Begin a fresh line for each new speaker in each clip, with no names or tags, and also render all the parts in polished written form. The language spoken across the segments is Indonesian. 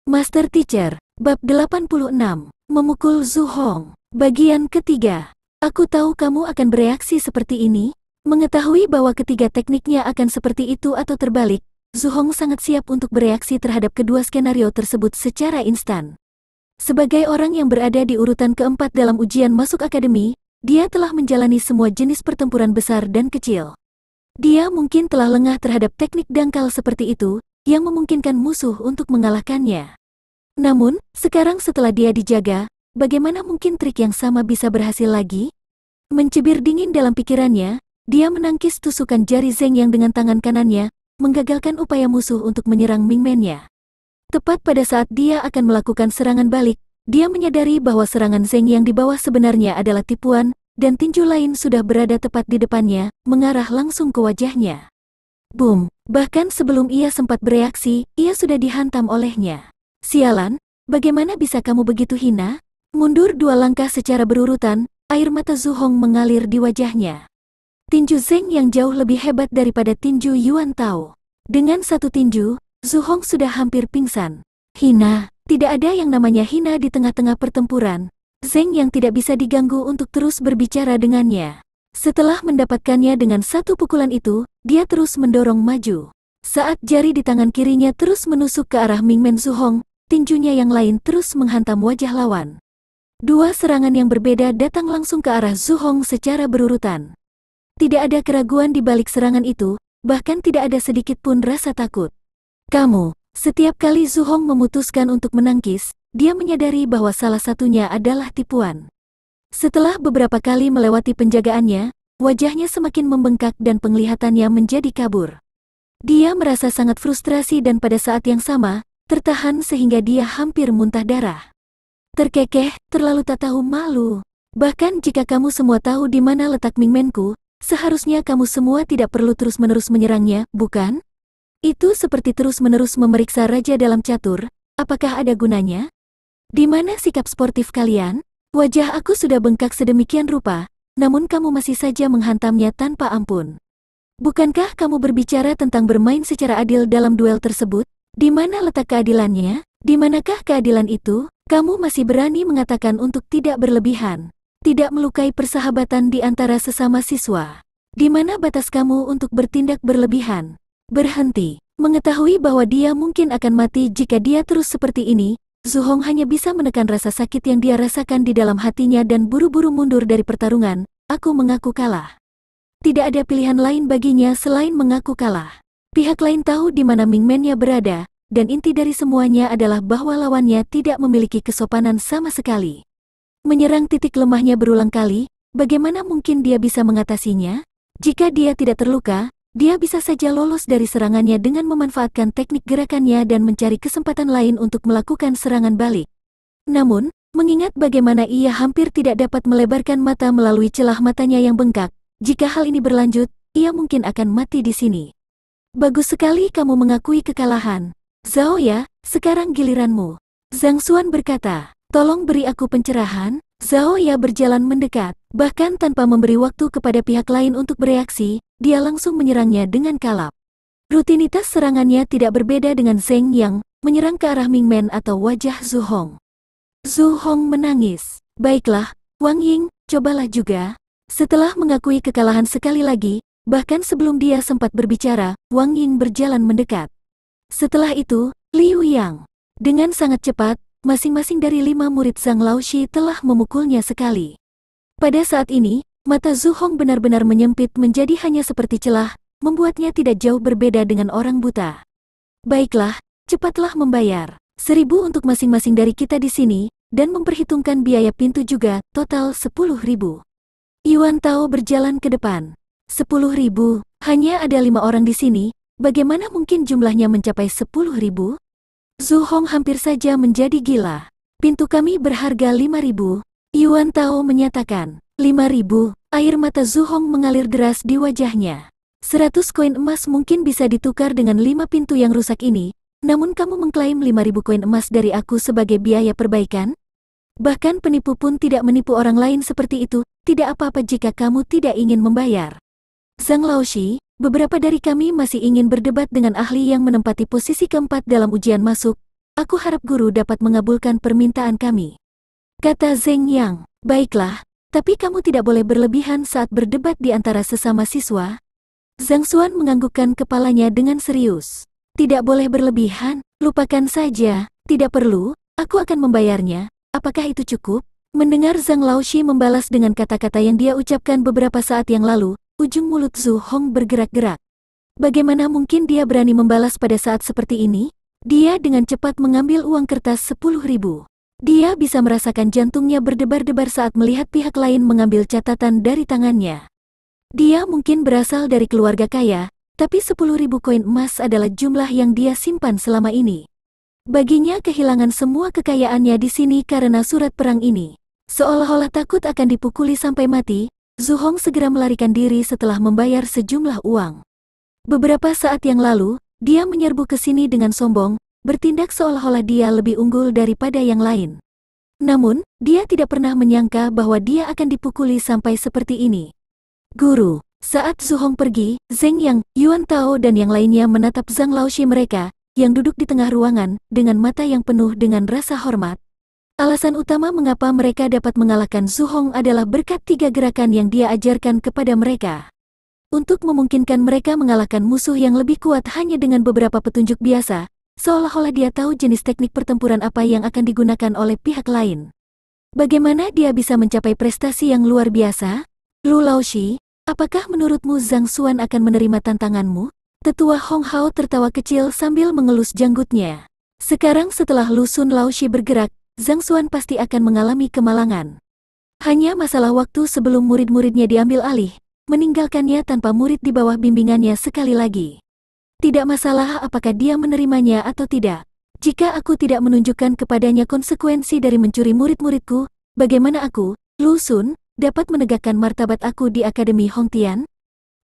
Master Teacher, Bab 86, Memukul Zhu Hong. Bagian ketiga. Aku tahu kamu akan bereaksi seperti ini. Mengetahui bahwa ketiga tekniknya akan seperti itu atau terbalik, Zhu Hong sangat siap untuk bereaksi terhadap kedua skenario tersebut secara instan. Sebagai orang yang berada di urutan keempat dalam ujian masuk akademi, dia telah menjalani semua jenis pertempuran besar dan kecil. Dia mungkin telah lengah terhadap teknik dangkal seperti itu, yang memungkinkan musuh untuk mengalahkannya. Namun, sekarang setelah dia dijaga, bagaimana mungkin trik yang sama bisa berhasil lagi? Mencibir dingin dalam pikirannya, dia menangkis tusukan jari Zeng yang dengan tangan kanannya, menggagalkan upaya musuh untuk menyerang Mingmen-nya. Tepat pada saat dia akan melakukan serangan balik, dia menyadari bahwa serangan Zeng yang di bawah sebenarnya adalah tipuan, dan tinju lain sudah berada tepat di depannya, mengarah langsung ke wajahnya. Boom! Bahkan sebelum ia sempat bereaksi, ia sudah dihantam olehnya. Sialan, bagaimana bisa kamu begitu hina? Mundur 2 langkah secara berurutan, air mata Zhu Hong mengalir di wajahnya. Tinju Zeng yang jauh lebih hebat daripada tinju Yuan Tao. Dengan satu tinju, Zhu Hong sudah hampir pingsan. Hina, tidak ada yang namanya hina di tengah-tengah pertempuran. Zeng yang tidak bisa diganggu untuk terus berbicara dengannya. Setelah mendapatkannya dengan satu pukulan itu, dia terus mendorong maju. Saat jari di tangan kirinya terus menusuk ke arah Mingmen Zhu Hong, tinjunya yang lain terus menghantam wajah lawan. 2 serangan yang berbeda datang langsung ke arah Zhu Hong secara berurutan. Tidak ada keraguan di balik serangan itu, bahkan tidak ada sedikit pun rasa takut. Setiap kali Zhu Hong memutuskan untuk menangkis, dia menyadari bahwa salah satunya adalah tipuan. Setelah beberapa kali melewati penjagaannya, wajahnya semakin membengkak dan penglihatannya menjadi kabur. Dia merasa sangat frustrasi dan pada saat yang sama, tertahan sehingga dia hampir muntah darah. Terkekeh, terlalu tak tahu malu. Bahkan jika kamu semua tahu di mana letak Mingmenku, seharusnya kamu semua tidak perlu terus-menerus menyerangnya, bukan? Itu seperti terus-menerus memeriksa raja dalam catur, apakah ada gunanya? Di mana sikap sportif kalian? Wajah aku sudah bengkak sedemikian rupa, namun kamu masih saja menghantamnya tanpa ampun. Bukankah kamu berbicara tentang bermain secara adil dalam duel tersebut? Di mana letak keadilannya? Di manakah keadilan itu? Kamu masih berani mengatakan untuk tidak berlebihan, tidak melukai persahabatan di antara sesama siswa. Di mana batas kamu untuk bertindak berlebihan? Berhenti. Mengetahui bahwa dia mungkin akan mati jika dia terus seperti ini, Zhu Hong hanya bisa menekan rasa sakit yang dia rasakan di dalam hatinya dan buru-buru mundur dari pertarungan. Aku mengaku kalah. Tidak ada pilihan lain baginya selain mengaku kalah. Pihak lain tahu di mana Mingmen-nya berada, dan inti dari semuanya adalah bahwa lawannya tidak memiliki kesopanan sama sekali. Menyerang titik lemahnya berulang kali, bagaimana mungkin dia bisa mengatasinya? Jika dia tidak terluka, dia bisa saja lolos dari serangannya dengan memanfaatkan teknik gerakannya dan mencari kesempatan lain untuk melakukan serangan balik. Namun, mengingat bagaimana ia hampir tidak dapat melebarkan mata melalui celah matanya yang bengkak, jika hal ini berlanjut, ia mungkin akan mati di sini. Bagus sekali kamu mengakui kekalahan. Zhao Ya, sekarang giliranmu. Zhang Xuan berkata, tolong beri aku pencerahan. Zhao Ya berjalan mendekat, bahkan tanpa memberi waktu kepada pihak lain untuk bereaksi, dia langsung menyerangnya dengan kalap. Rutinitas serangannya tidak berbeda dengan Zeng yang menyerang ke arah Mingmen atau wajah Zhu Hong. Zhu Hong menangis. Baiklah, Wang Ying, cobalah juga. Setelah mengakui kekalahan sekali lagi, bahkan sebelum dia sempat berbicara, Wang Ying berjalan mendekat. Setelah itu, Liu Yang. Dengan sangat cepat, masing-masing dari 5 murid Zhang Laoshi telah memukulnya sekali. Pada saat ini, mata Zhu Hong benar-benar menyempit menjadi hanya seperti celah, membuatnya tidak jauh berbeda dengan orang buta. Baiklah, cepatlah membayar. 1.000 untuk masing-masing dari kita di sini, dan memperhitungkan biaya pintu juga, total 10.000. Yuan Tao berjalan ke depan. 10.000, hanya ada 5 orang di sini, bagaimana mungkin jumlahnya mencapai 10.000? Zhu Hong hampir saja menjadi gila. Pintu kami berharga 5.000, Yuan Tao menyatakan. 5.000, air mata Zhu Hong mengalir deras di wajahnya. 100 koin emas mungkin bisa ditukar dengan 5 pintu yang rusak ini, namun kamu mengklaim 5.000 koin emas dari aku sebagai biaya perbaikan? Bahkan penipu pun tidak menipu orang lain seperti itu, tidak apa-apa jika kamu tidak ingin membayar. Zhang Laoshi, beberapa dari kami masih ingin berdebat dengan ahli yang menempati posisi keempat dalam ujian masuk. Aku harap guru dapat mengabulkan permintaan kami. Kata Zheng Yang. Baiklah, tapi kamu tidak boleh berlebihan saat berdebat di antara sesama siswa. Zhang Xuan menganggukkan kepalanya dengan serius. Tidak boleh berlebihan, lupakan saja, tidak perlu, aku akan membayarnya, apakah itu cukup? Mendengar Zhang Laoshi membalas dengan kata-kata yang dia ucapkan beberapa saat yang lalu, ujung mulut Zhu Hong bergerak-gerak. Bagaimana mungkin dia berani membalas pada saat seperti ini? Dia dengan cepat mengambil uang kertas 10.000. Dia bisa merasakan jantungnya berdebar-debar saat melihat pihak lain mengambil catatan dari tangannya. Dia mungkin berasal dari keluarga kaya, tapi 10.000 koin emas adalah jumlah yang dia simpan selama ini. Baginya kehilangan semua kekayaannya di sini karena surat perang ini. Seolah-olah takut akan dipukuli sampai mati, Zhu Hong segera melarikan diri setelah membayar sejumlah uang. Beberapa saat yang lalu, dia menyerbu ke sini dengan sombong, bertindak seolah-olah dia lebih unggul daripada yang lain. Namun, dia tidak pernah menyangka bahwa dia akan dipukuli sampai seperti ini. Guru, saat Zhu Hong pergi, Zheng Yang, Yuan Tao dan yang lainnya menatap Zhang Laoshi mereka, yang duduk di tengah ruangan, dengan mata yang penuh dengan rasa hormat. Alasan utama mengapa mereka dapat mengalahkan Zhu Hong adalah berkat 3 gerakan yang dia ajarkan kepada mereka. Untuk memungkinkan mereka mengalahkan musuh yang lebih kuat hanya dengan beberapa petunjuk biasa, seolah-olah dia tahu jenis teknik pertempuran apa yang akan digunakan oleh pihak lain. Bagaimana dia bisa mencapai prestasi yang luar biasa? Lu Laoshi, apakah menurutmu Zhang Xuan akan menerima tantanganmu? Tetua Hong Hao tertawa kecil sambil mengelus janggutnya. Sekarang setelah Lu Sun Laoshi bergerak, Zhang Xuan pasti akan mengalami kemalangan. Hanya masalah waktu sebelum murid-muridnya diambil alih, meninggalkannya tanpa murid di bawah bimbingannya sekali lagi. Tidak masalah apakah dia menerimanya atau tidak. Jika aku tidak menunjukkan kepadanya konsekuensi dari mencuri murid-muridku, bagaimana aku, Lu Sun, dapat menegakkan martabat aku di Akademi Hongtian?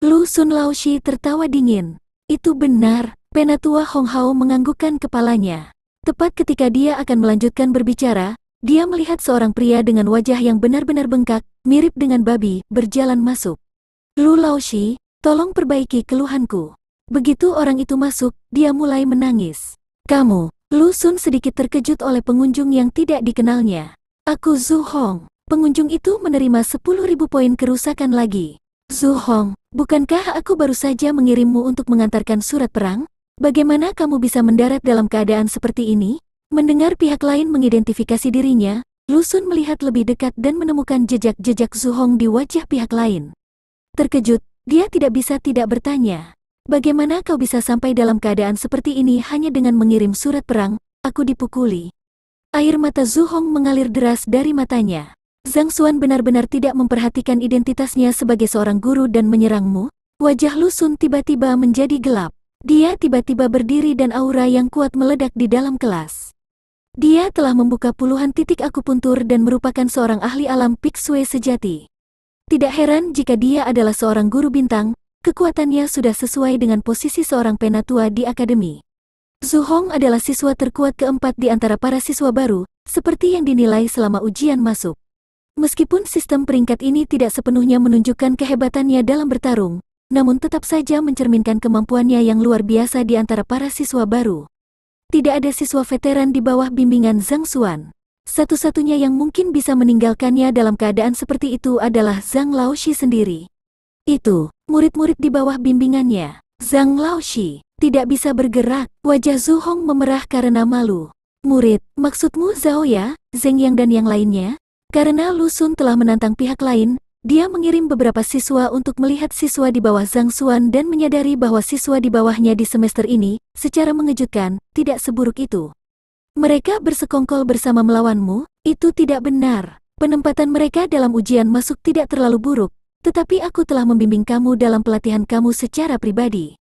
Lu Sun Laoshi tertawa dingin. Itu benar, Penatua Hong Hao menganggukkan kepalanya. Tepat ketika dia akan melanjutkan berbicara, dia melihat seorang pria dengan wajah yang benar-benar bengkak, mirip dengan babi, berjalan masuk. Lu Laoshi, tolong perbaiki keluhanku. Begitu orang itu masuk, dia mulai menangis. Kamu, Lu Sun sedikit terkejut oleh pengunjung yang tidak dikenalnya. Aku Zhu Hong. Pengunjung itu menerima 10.000 poin kerusakan lagi. Zhu Hong, bukankah aku baru saja mengirimmu untuk mengantarkan surat perang? Bagaimana kamu bisa mendarat dalam keadaan seperti ini? Mendengar pihak lain mengidentifikasi dirinya, Lu Sun melihat lebih dekat dan menemukan jejak-jejak Zhu Hong di wajah pihak lain. Terkejut, dia tidak bisa tidak bertanya. Bagaimana kau bisa sampai dalam keadaan seperti ini hanya dengan mengirim surat perang? Aku dipukuli. Air mata Zhu Hong mengalir deras dari matanya. Zhang Xuan benar-benar tidak memperhatikan identitasnya sebagai seorang guru dan menyerangmu? Wajah Lu Sun tiba-tiba menjadi gelap. Dia tiba-tiba berdiri dan aura yang kuat meledak di dalam kelas. Dia telah membuka puluhan titik akupuntur dan merupakan seorang ahli alam Piksue sejati. Tidak heran jika dia adalah seorang guru bintang, kekuatannya sudah sesuai dengan posisi seorang penatua di akademi. Zhu Hong adalah siswa terkuat keempat di antara para siswa baru, seperti yang dinilai selama ujian masuk. Meskipun sistem peringkat ini tidak sepenuhnya menunjukkan kehebatannya dalam bertarung, namun tetap saja mencerminkan kemampuannya yang luar biasa di antara para siswa baru. Tidak ada siswa veteran di bawah bimbingan Zhang Xuan. Satu-satunya yang mungkin bisa meninggalkannya dalam keadaan seperti itu adalah Zhang Laoshi sendiri. Itu, murid-murid di bawah bimbingannya. Zhang Laoshi tidak bisa bergerak, wajah Zhu Hong memerah karena malu. Murid, maksudmu Zhao ya, Zheng Yang dan yang lainnya? Karena Lu Sun telah menantang pihak lain, dia mengirim beberapa siswa untuk melihat siswa di bawah Zhang Xuan dan menyadari bahwa siswa di bawahnya di semester ini, secara mengejutkan, tidak seburuk itu. Mereka bersekongkol bersama melawanmu, itu tidak benar. Penempatan mereka dalam ujian masuk tidak terlalu buruk, tetapi aku telah membimbing kamu dalam pelatihan kamu secara pribadi.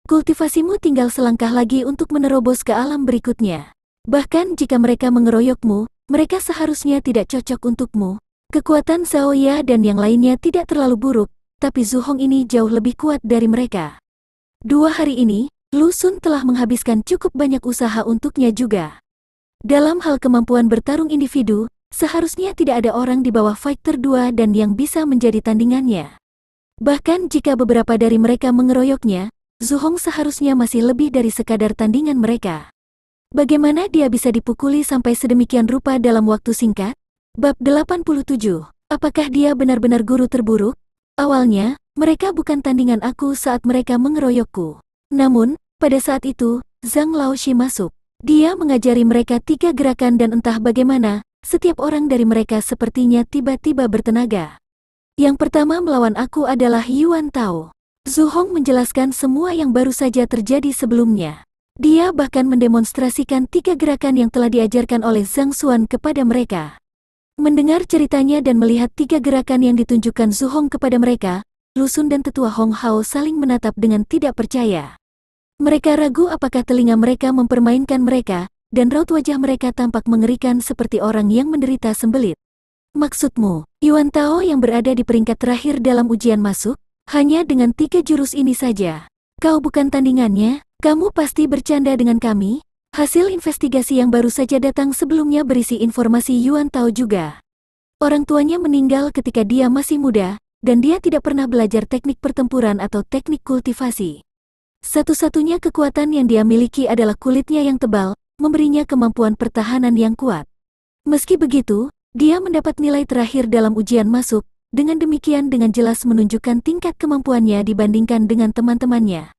Kultivasimu tinggal selangkah lagi untuk menerobos ke alam berikutnya. Bahkan jika mereka mengeroyokmu, mereka seharusnya tidak cocok untukmu. Kekuatan Zhao Ya dan yang lainnya tidak terlalu buruk, tapi Zhu Hong ini jauh lebih kuat dari mereka. 2 hari ini, Lu Sun telah menghabiskan cukup banyak usaha untuknya juga. Dalam hal kemampuan bertarung individu, seharusnya tidak ada orang di bawah Fighter 2 dan yang bisa menjadi tandingannya. Bahkan jika beberapa dari mereka mengeroyoknya, Zhu Hong seharusnya masih lebih dari sekadar tandingan mereka. Bagaimana dia bisa dipukuli sampai sedemikian rupa dalam waktu singkat? Bab 87. Apakah dia benar-benar guru terburuk? Awalnya, mereka bukan tandingan aku saat mereka mengeroyokku. Namun, pada saat itu, Zhang Laoshi masuk. Dia mengajari mereka 3 gerakan dan entah bagaimana, setiap orang dari mereka sepertinya tiba-tiba bertenaga. Yang pertama melawan aku adalah Yuan Tao. Zhu Hong menjelaskan semua yang baru saja terjadi sebelumnya. Dia bahkan mendemonstrasikan 3 gerakan yang telah diajarkan oleh Zhang Xuan kepada mereka. Mendengar ceritanya dan melihat 3 gerakan yang ditunjukkan Zhu Hong kepada mereka, Lu Xun dan Tetua Hong Hao saling menatap dengan tidak percaya. Mereka ragu apakah telinga mereka mempermainkan mereka, dan raut wajah mereka tampak mengerikan seperti orang yang menderita sembelit. Maksudmu, Yuan Tao yang berada di peringkat terakhir dalam ujian masuk? Hanya dengan 3 jurus ini saja. Kau bukan tandingannya? Kamu pasti bercanda dengan kami? Hasil investigasi yang baru saja datang sebelumnya berisi informasi Yuan Tao juga. Orang tuanya meninggal ketika dia masih muda, dan dia tidak pernah belajar teknik pertempuran atau teknik kultivasi. Satu-satunya kekuatan yang dia miliki adalah kulitnya yang tebal, memberinya kemampuan pertahanan yang kuat. Meski begitu, dia mendapat nilai terakhir dalam ujian masuk, dengan demikian dengan jelas menunjukkan tingkat kemampuannya dibandingkan dengan teman-temannya.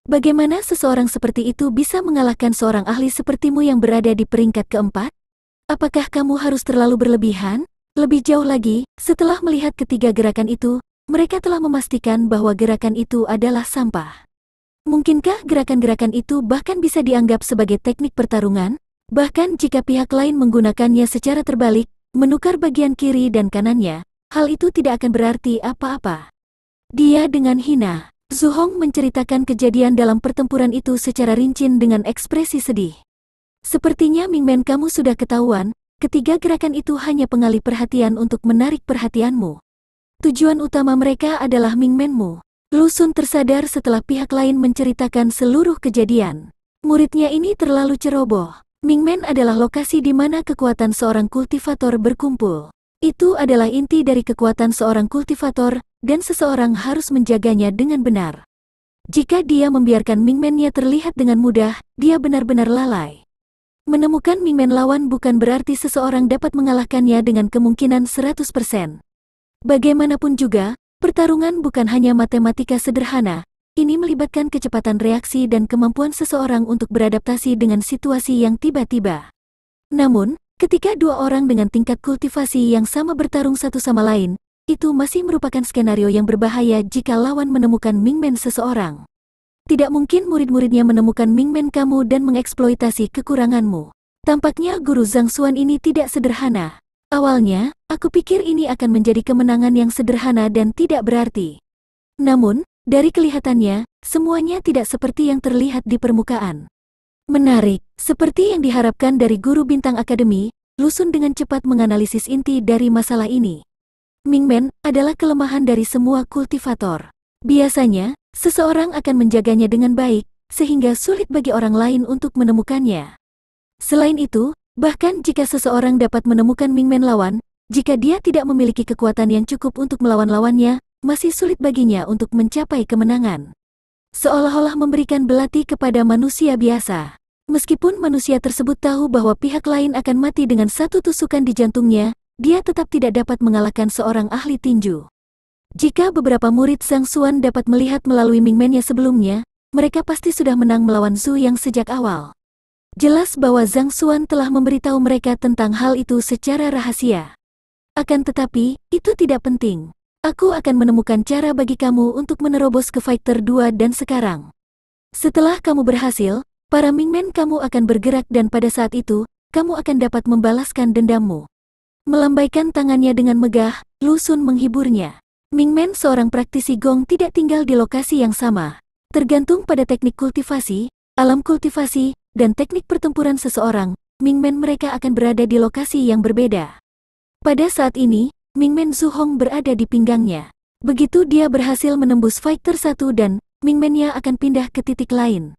Bagaimana seseorang seperti itu bisa mengalahkan seorang ahli sepertimu yang berada di peringkat keempat? Apakah kamu harus terlalu berlebihan? Lebih jauh lagi, setelah melihat ketiga gerakan itu, mereka telah memastikan bahwa gerakan itu adalah sampah. Mungkinkah gerakan-gerakan itu bahkan bisa dianggap sebagai teknik pertarungan? Bahkan jika pihak lain menggunakannya secara terbalik, menukar bagian kiri dan kanannya, hal itu tidak akan berarti apa-apa. Dia dengan hina. Zhu Hong menceritakan kejadian dalam pertempuran itu secara rinci dengan ekspresi sedih. Sepertinya Mingmen kamu sudah ketahuan, ketiga gerakan itu hanya pengalih perhatian untuk menarik perhatianmu. Tujuan utama mereka adalah Mingmenmu. Lu Xun tersadar setelah pihak lain menceritakan seluruh kejadian. Muridnya ini terlalu ceroboh. Mingmen adalah lokasi di mana kekuatan seorang kultivator berkumpul. Itu adalah inti dari kekuatan seorang kultivator, dan seseorang harus menjaganya dengan benar. Jika dia membiarkan Mingmennya terlihat dengan mudah, dia benar-benar lalai. Menemukan Mingmen lawan bukan berarti seseorang dapat mengalahkannya dengan kemungkinan 100%. Bagaimanapun juga, pertarungan bukan hanya matematika sederhana, ini melibatkan kecepatan reaksi dan kemampuan seseorang untuk beradaptasi dengan situasi yang tiba-tiba. Namun, ketika 2 orang dengan tingkat kultivasi yang sama bertarung satu sama lain, itu masih merupakan skenario yang berbahaya jika lawan menemukan Mingmen seseorang. Tidak mungkin murid-muridnya menemukan Mingmen kamu dan mengeksploitasi kekuranganmu. Tampaknya guru Zhang Xuan ini tidak sederhana. Awalnya, aku pikir ini akan menjadi kemenangan yang sederhana dan tidak berarti. Namun, dari kelihatannya, semuanya tidak seperti yang terlihat di permukaan. Menarik, seperti yang diharapkan dari guru bintang akademi, Lu Xun dengan cepat menganalisis inti dari masalah ini. Mingmen adalah kelemahan dari semua kultivator. Biasanya, seseorang akan menjaganya dengan baik, sehingga sulit bagi orang lain untuk menemukannya. Selain itu, bahkan jika seseorang dapat menemukan Mingmen lawan, jika dia tidak memiliki kekuatan yang cukup untuk melawan lawannya, masih sulit baginya untuk mencapai kemenangan. Seolah-olah memberikan belati kepada manusia biasa. Meskipun manusia tersebut tahu bahwa pihak lain akan mati dengan satu tusukan di jantungnya, dia tetap tidak dapat mengalahkan seorang ahli tinju. Jika beberapa murid Zhang Xuan dapat melihat melalui Mingmennya sebelumnya, mereka pasti sudah menang melawan Zhu yang sejak awal. Jelas bahwa Zhang Xuan telah memberitahu mereka tentang hal itu secara rahasia. Akan tetapi, itu tidak penting. Aku akan menemukan cara bagi kamu untuk menerobos ke Fighter 2 dan sekarang. Setelah kamu berhasil, para Mingmen kamu akan bergerak dan pada saat itu, kamu akan dapat membalaskan dendammu. Melambaikan tangannya dengan megah, Lu Xun menghiburnya. Mingmen seorang praktisi gong tidak tinggal di lokasi yang sama. Tergantung pada teknik kultivasi, alam kultivasi, dan teknik pertempuran seseorang, Mingmen mereka akan berada di lokasi yang berbeda. Pada saat ini, Mingmen Zhu Hong berada di pinggangnya. Begitu dia berhasil menembus Fighter 1 dan Mingmennya akan pindah ke titik lain.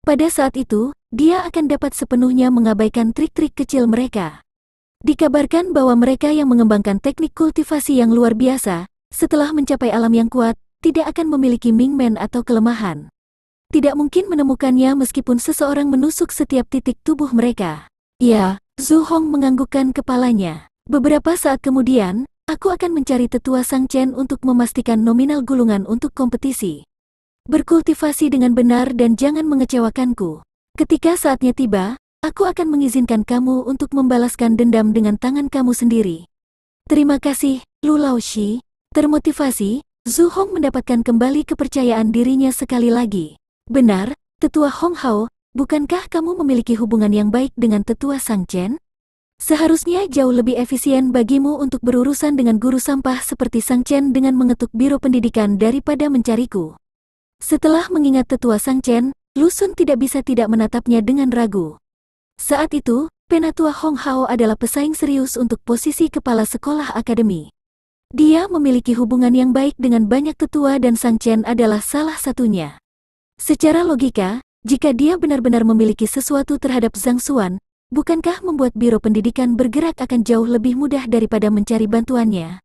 Pada saat itu, dia akan dapat sepenuhnya mengabaikan trik-trik kecil mereka. Dikabarkan bahwa mereka yang mengembangkan teknik kultivasi yang luar biasa, setelah mencapai alam yang kuat, tidak akan memiliki Mingmen atau kelemahan. Tidak mungkin menemukannya meskipun seseorang menusuk setiap titik tubuh mereka. Ya, Zhu Hong menganggukkan kepalanya. Beberapa saat kemudian, aku akan mencari tetua Sang Chen untuk memastikan nominal gulungan untuk kompetisi. Berkultivasi dengan benar dan jangan mengecewakanku. Ketika saatnya tiba, aku akan mengizinkan kamu untuk membalaskan dendam dengan tangan kamu sendiri. Terima kasih, Lu Laoshi. Termotivasi, Zhu Hong mendapatkan kembali kepercayaan dirinya sekali lagi. Benar, Tetua Hong Hao, bukankah kamu memiliki hubungan yang baik dengan Tetua Sang Chen? Seharusnya jauh lebih efisien bagimu untuk berurusan dengan guru sampah seperti Sang Chen dengan mengetuk biro pendidikan daripada mencariku. Setelah mengingat Tetua Sang Chen, Lu Xun tidak bisa tidak menatapnya dengan ragu. Saat itu, Penatua Hong Hao adalah pesaing serius untuk posisi kepala sekolah akademi. Dia memiliki hubungan yang baik dengan banyak tetua dan Sang Chen adalah salah satunya. Secara logika, jika dia benar-benar memiliki sesuatu terhadap Zhang Xuan, bukankah membuat biro pendidikan bergerak akan jauh lebih mudah daripada mencari bantuannya?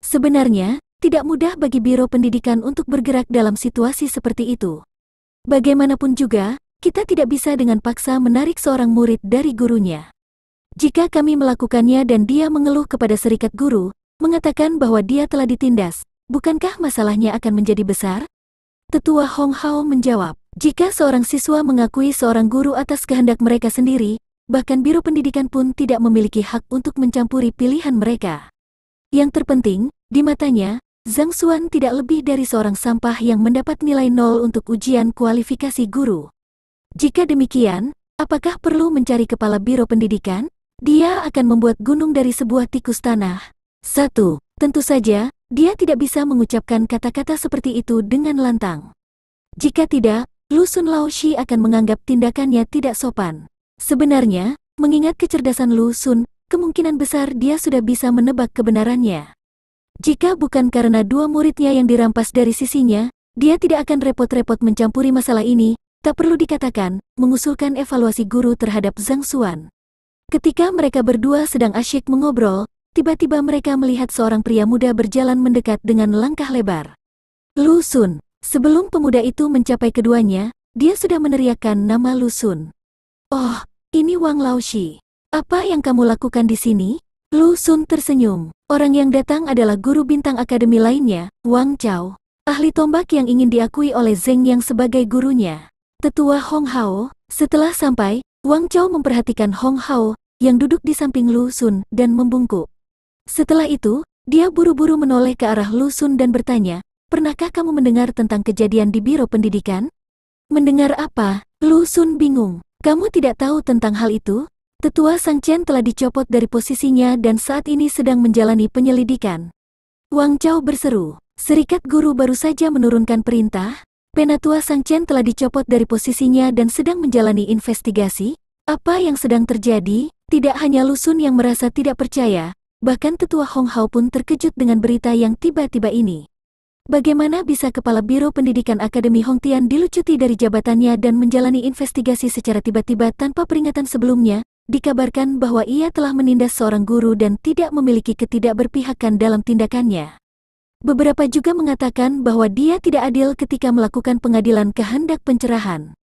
Sebenarnya, tidak mudah bagi biro pendidikan untuk bergerak dalam situasi seperti itu. Bagaimanapun juga, kita tidak bisa dengan paksa menarik seorang murid dari gurunya. Jika kami melakukannya dan dia mengeluh kepada serikat guru, mengatakan bahwa dia telah ditindas, bukankah masalahnya akan menjadi besar? Tetua Hong Hao menjawab, jika seorang siswa mengakui seorang guru atas kehendak mereka sendiri, bahkan biro pendidikan pun tidak memiliki hak untuk mencampuri pilihan mereka. Yang terpenting, di matanya, Zhang Xuan tidak lebih dari seorang sampah yang mendapat nilai 0 untuk ujian kualifikasi guru. Jika demikian, apakah perlu mencari kepala biro pendidikan? Dia akan membuat gunung dari sebuah tikus tanah. 1. Tentu saja, dia tidak bisa mengucapkan kata-kata seperti itu dengan lantang. Jika tidak, Lu Xun Laoshi akan menganggap tindakannya tidak sopan. Sebenarnya, mengingat kecerdasan Lu Xun, kemungkinan besar dia sudah bisa menebak kebenarannya. Jika bukan karena dua muridnya yang dirampas dari sisinya, dia tidak akan repot-repot mencampuri masalah ini. Tak perlu dikatakan, mengusulkan evaluasi guru terhadap Zhang Xuan. Ketika mereka berdua sedang asyik mengobrol, tiba-tiba mereka melihat seorang pria muda berjalan mendekat dengan langkah lebar. Lu Xun. Sebelum pemuda itu mencapai keduanya, dia sudah meneriakkan nama Lu Xun. Oh, ini Wang Laoshi. Apa yang kamu lakukan di sini? Lu Xun tersenyum. Orang yang datang adalah guru bintang akademi lainnya, Wang Chao. Ahli tombak yang ingin diakui oleh Zheng Yang sebagai gurunya. Tetua Hong Hao. Setelah sampai, Wang Chao memperhatikan Hong Hao, yang duduk di samping Lu Xun, dan membungkuk. Setelah itu, dia buru-buru menoleh ke arah Lu Xun dan bertanya, pernahkah kamu mendengar tentang kejadian di biro pendidikan? Mendengar apa? Lu Xun bingung. Kamu tidak tahu tentang hal itu? Tetua Sang Chen telah dicopot dari posisinya dan saat ini sedang menjalani penyelidikan. Wang Chao berseru. Serikat guru baru saja menurunkan perintah. Penatua Sang Chen telah dicopot dari posisinya dan sedang menjalani investigasi. Apa yang sedang terjadi? Tidak hanya Lu Xun yang merasa tidak percaya, bahkan Tetua Hong Hao pun terkejut dengan berita yang tiba-tiba ini. Bagaimana bisa kepala biro pendidikan Akademi Hongtian dilucuti dari jabatannya dan menjalani investigasi secara tiba-tiba tanpa peringatan sebelumnya? Dikabarkan bahwa ia telah menindas seorang guru dan tidak memiliki ketidakberpihakan dalam tindakannya. Beberapa juga mengatakan bahwa dia tidak adil ketika melakukan pengadilan kehendak pencerahan.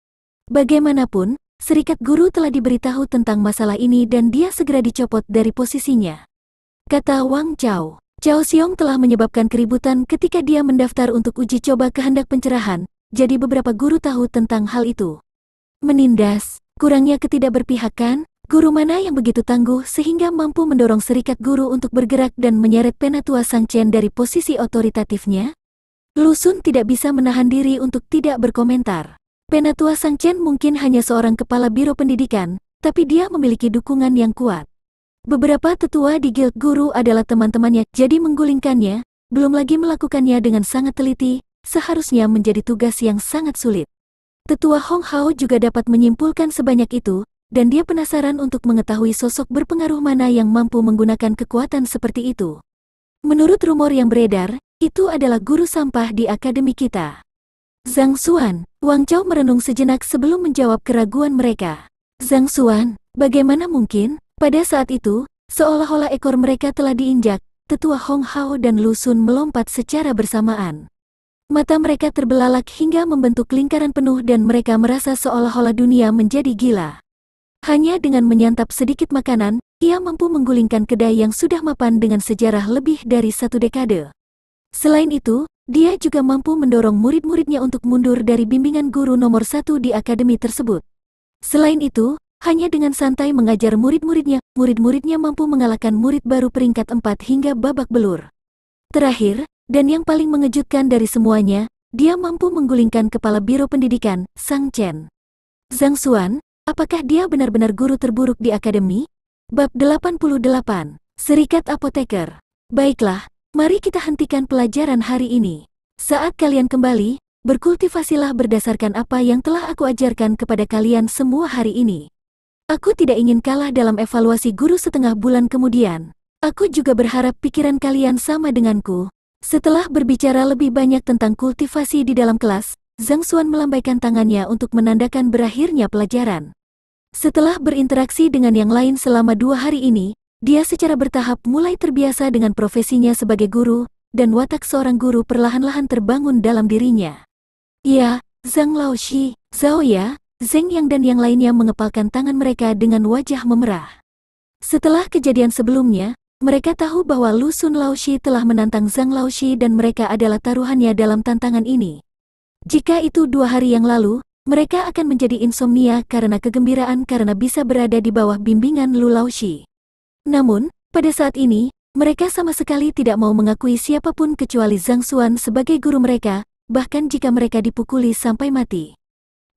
Bagaimanapun, serikat guru telah diberitahu tentang masalah ini dan dia segera dicopot dari posisinya. Kata Wang Chao. Chao Xiong telah menyebabkan keributan ketika dia mendaftar untuk uji coba kehendak pencerahan, jadi beberapa guru tahu tentang hal itu. Menindas, kurangnya ketidakberpihakan. Guru mana yang begitu tangguh sehingga mampu mendorong serikat guru untuk bergerak dan menyeret Penatua Sang Chen dari posisi otoritatifnya? Lu Xun tidak bisa menahan diri untuk tidak berkomentar. Penatua Sang Chen mungkin hanya seorang kepala biro pendidikan, tapi dia memiliki dukungan yang kuat. Beberapa tetua di guild guru adalah teman-temannya, jadi menggulingkannya, belum lagi melakukannya dengan sangat teliti, seharusnya menjadi tugas yang sangat sulit. Tetua Hong Hao juga dapat menyimpulkan sebanyak itu, dan dia penasaran untuk mengetahui sosok berpengaruh mana yang mampu menggunakan kekuatan seperti itu. Menurut rumor yang beredar, itu adalah guru sampah di akademi kita. Zhang Xuan. Wang Chao merenung sejenak sebelum menjawab keraguan mereka. Zhang Xuan, bagaimana mungkin? Pada saat itu, seolah-olah ekor mereka telah diinjak, Tetua Hong Hao dan Lu Xun melompat secara bersamaan. Mata mereka terbelalak hingga membentuk lingkaran penuh dan mereka merasa seolah-olah dunia menjadi gila. Hanya dengan menyantap sedikit makanan, ia mampu menggulingkan kedai yang sudah mapan dengan sejarah lebih dari 1 dekade. Selain itu, dia juga mampu mendorong murid-muridnya untuk mundur dari bimbingan guru nomor 1 di akademi tersebut. Selain itu, hanya dengan santai mengajar murid-muridnya mampu mengalahkan murid baru peringkat 4 hingga babak belur. Terakhir, dan yang paling mengejutkan dari semuanya, dia mampu menggulingkan kepala Biro Pendidikan, Sang Chen. Zhang Xuan, apakah dia benar-benar guru terburuk di akademi? Bab 88, Serikat Apoteker. Baiklah, mari kita hentikan pelajaran hari ini. Saat kalian kembali, berkultivasilah berdasarkan apa yang telah aku ajarkan kepada kalian semua hari ini. Aku tidak ingin kalah dalam evaluasi guru setengah bulan kemudian. Aku juga berharap pikiran kalian sama denganku. Setelah berbicara lebih banyak tentang kultivasi di dalam kelas, Zhang Xuan melambaikan tangannya untuk menandakan berakhirnya pelajaran. Setelah berinteraksi dengan yang lain selama 2 hari ini, dia secara bertahap mulai terbiasa dengan profesinya sebagai guru, dan watak seorang guru perlahan-lahan terbangun dalam dirinya. Ya, Zhang Laoshi, Zhao Ya, Zheng Yang dan yang lainnya mengepalkan tangan mereka dengan wajah memerah. Setelah kejadian sebelumnya, mereka tahu bahwa Lu Sun Laoshi telah menantang Zhang Laoshi dan mereka adalah taruhannya dalam tantangan ini. Jika itu 2 hari yang lalu, mereka akan menjadi insomnia karena kegembiraan karena bisa berada di bawah bimbingan Lu Laoshi. Namun, pada saat ini, mereka sama sekali tidak mau mengakui siapapun kecuali Zhang Xuan sebagai guru mereka, bahkan jika mereka dipukuli sampai mati.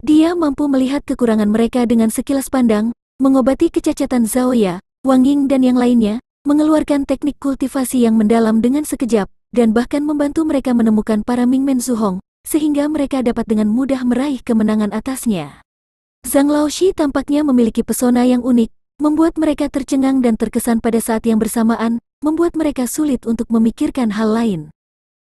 Dia mampu melihat kekurangan mereka dengan sekilas pandang, mengobati kecacatan Zhao Ya, Wang Ying dan yang lainnya, mengeluarkan teknik kultivasi yang mendalam dengan sekejap, dan bahkan membantu mereka menemukan para Mingmen Zhuhong, sehingga mereka dapat dengan mudah meraih kemenangan atasnya. Zhang Laoshi tampaknya memiliki pesona yang unik, membuat mereka tercengang dan terkesan pada saat yang bersamaan, membuat mereka sulit untuk memikirkan hal lain.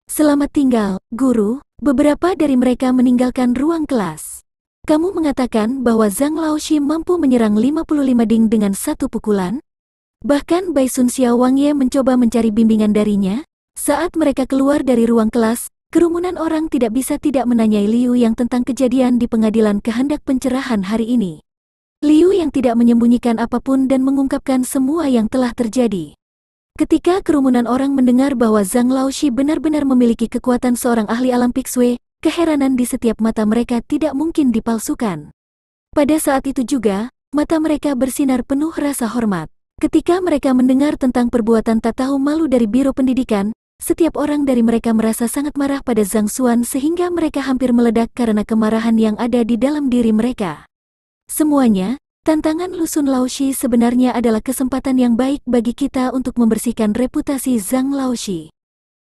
Selamat tinggal, guru. Beberapa dari mereka meninggalkan ruang kelas. Kamu mengatakan bahwa Zhang Laoshi mampu menyerang 55 ding dengan 1 pukulan? Bahkan Bai Sun Xiao Wang Ye mencoba mencari bimbingan darinya. Saat mereka keluar dari ruang kelas, kerumunan orang tidak bisa tidak menanyai Liu Yang tentang kejadian di pengadilan kehendak pencerahan hari ini. Liu Yang tidak menyembunyikan apapun dan mengungkapkan semua yang telah terjadi. Ketika kerumunan orang mendengar bahwa Zhang Laoshi benar-benar memiliki kekuatan seorang ahli alam Pixue, keheranan di setiap mata mereka tidak mungkin dipalsukan. Pada saat itu juga, mata mereka bersinar penuh rasa hormat. Ketika mereka mendengar tentang perbuatan tak tahu malu dari Biro Pendidikan, setiap orang dari mereka merasa sangat marah pada Zhang Xuan sehingga mereka hampir meledak karena kemarahan yang ada di dalam diri mereka. Semuanya, tantangan Lu Sun Laoshi sebenarnya adalah kesempatan yang baik bagi kita untuk membersihkan reputasi Zhang Laoshi.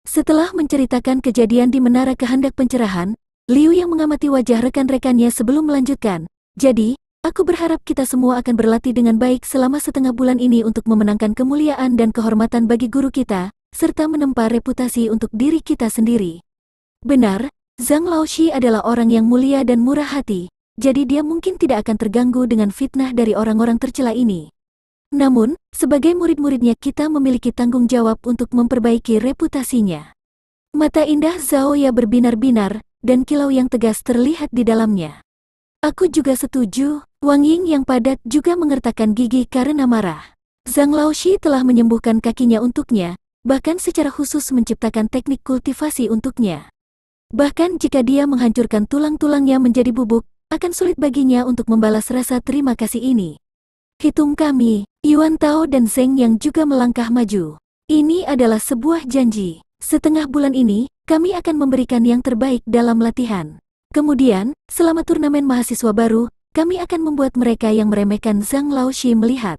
Setelah menceritakan kejadian di Menara Kehendak Pencerahan, Liu Yang mengamati wajah rekan-rekannya sebelum melanjutkan. Jadi, aku berharap kita semua akan berlatih dengan baik selama setengah bulan ini untuk memenangkan kemuliaan dan kehormatan bagi guru kita, serta menempa reputasi untuk diri kita sendiri. Benar, Zhang Laoshi adalah orang yang mulia dan murah hati, jadi dia mungkin tidak akan terganggu dengan fitnah dari orang-orang tercela ini. Namun, sebagai murid-muridnya kita memiliki tanggung jawab untuk memperbaiki reputasinya. Mata indah Zhao Ya berbinar-binar, dan kilau yang tegas terlihat di dalamnya. Aku juga setuju. Wang Ying yang padat juga mengertakkan gigi karena marah. Zhang Laoshi telah menyembuhkan kakinya untuknya, bahkan secara khusus menciptakan teknik kultivasi untuknya. Bahkan jika dia menghancurkan tulang-tulangnya menjadi bubuk, akan sulit baginya untuk membalas rasa terima kasih ini. Hitung kami, Yuan Tao dan Zheng yang juga melangkah maju. Ini adalah sebuah janji. Setengah bulan ini, kami akan memberikan yang terbaik dalam latihan. Kemudian, selama turnamen mahasiswa baru, kami akan membuat mereka yang meremehkan Zhang Laoshi melihat.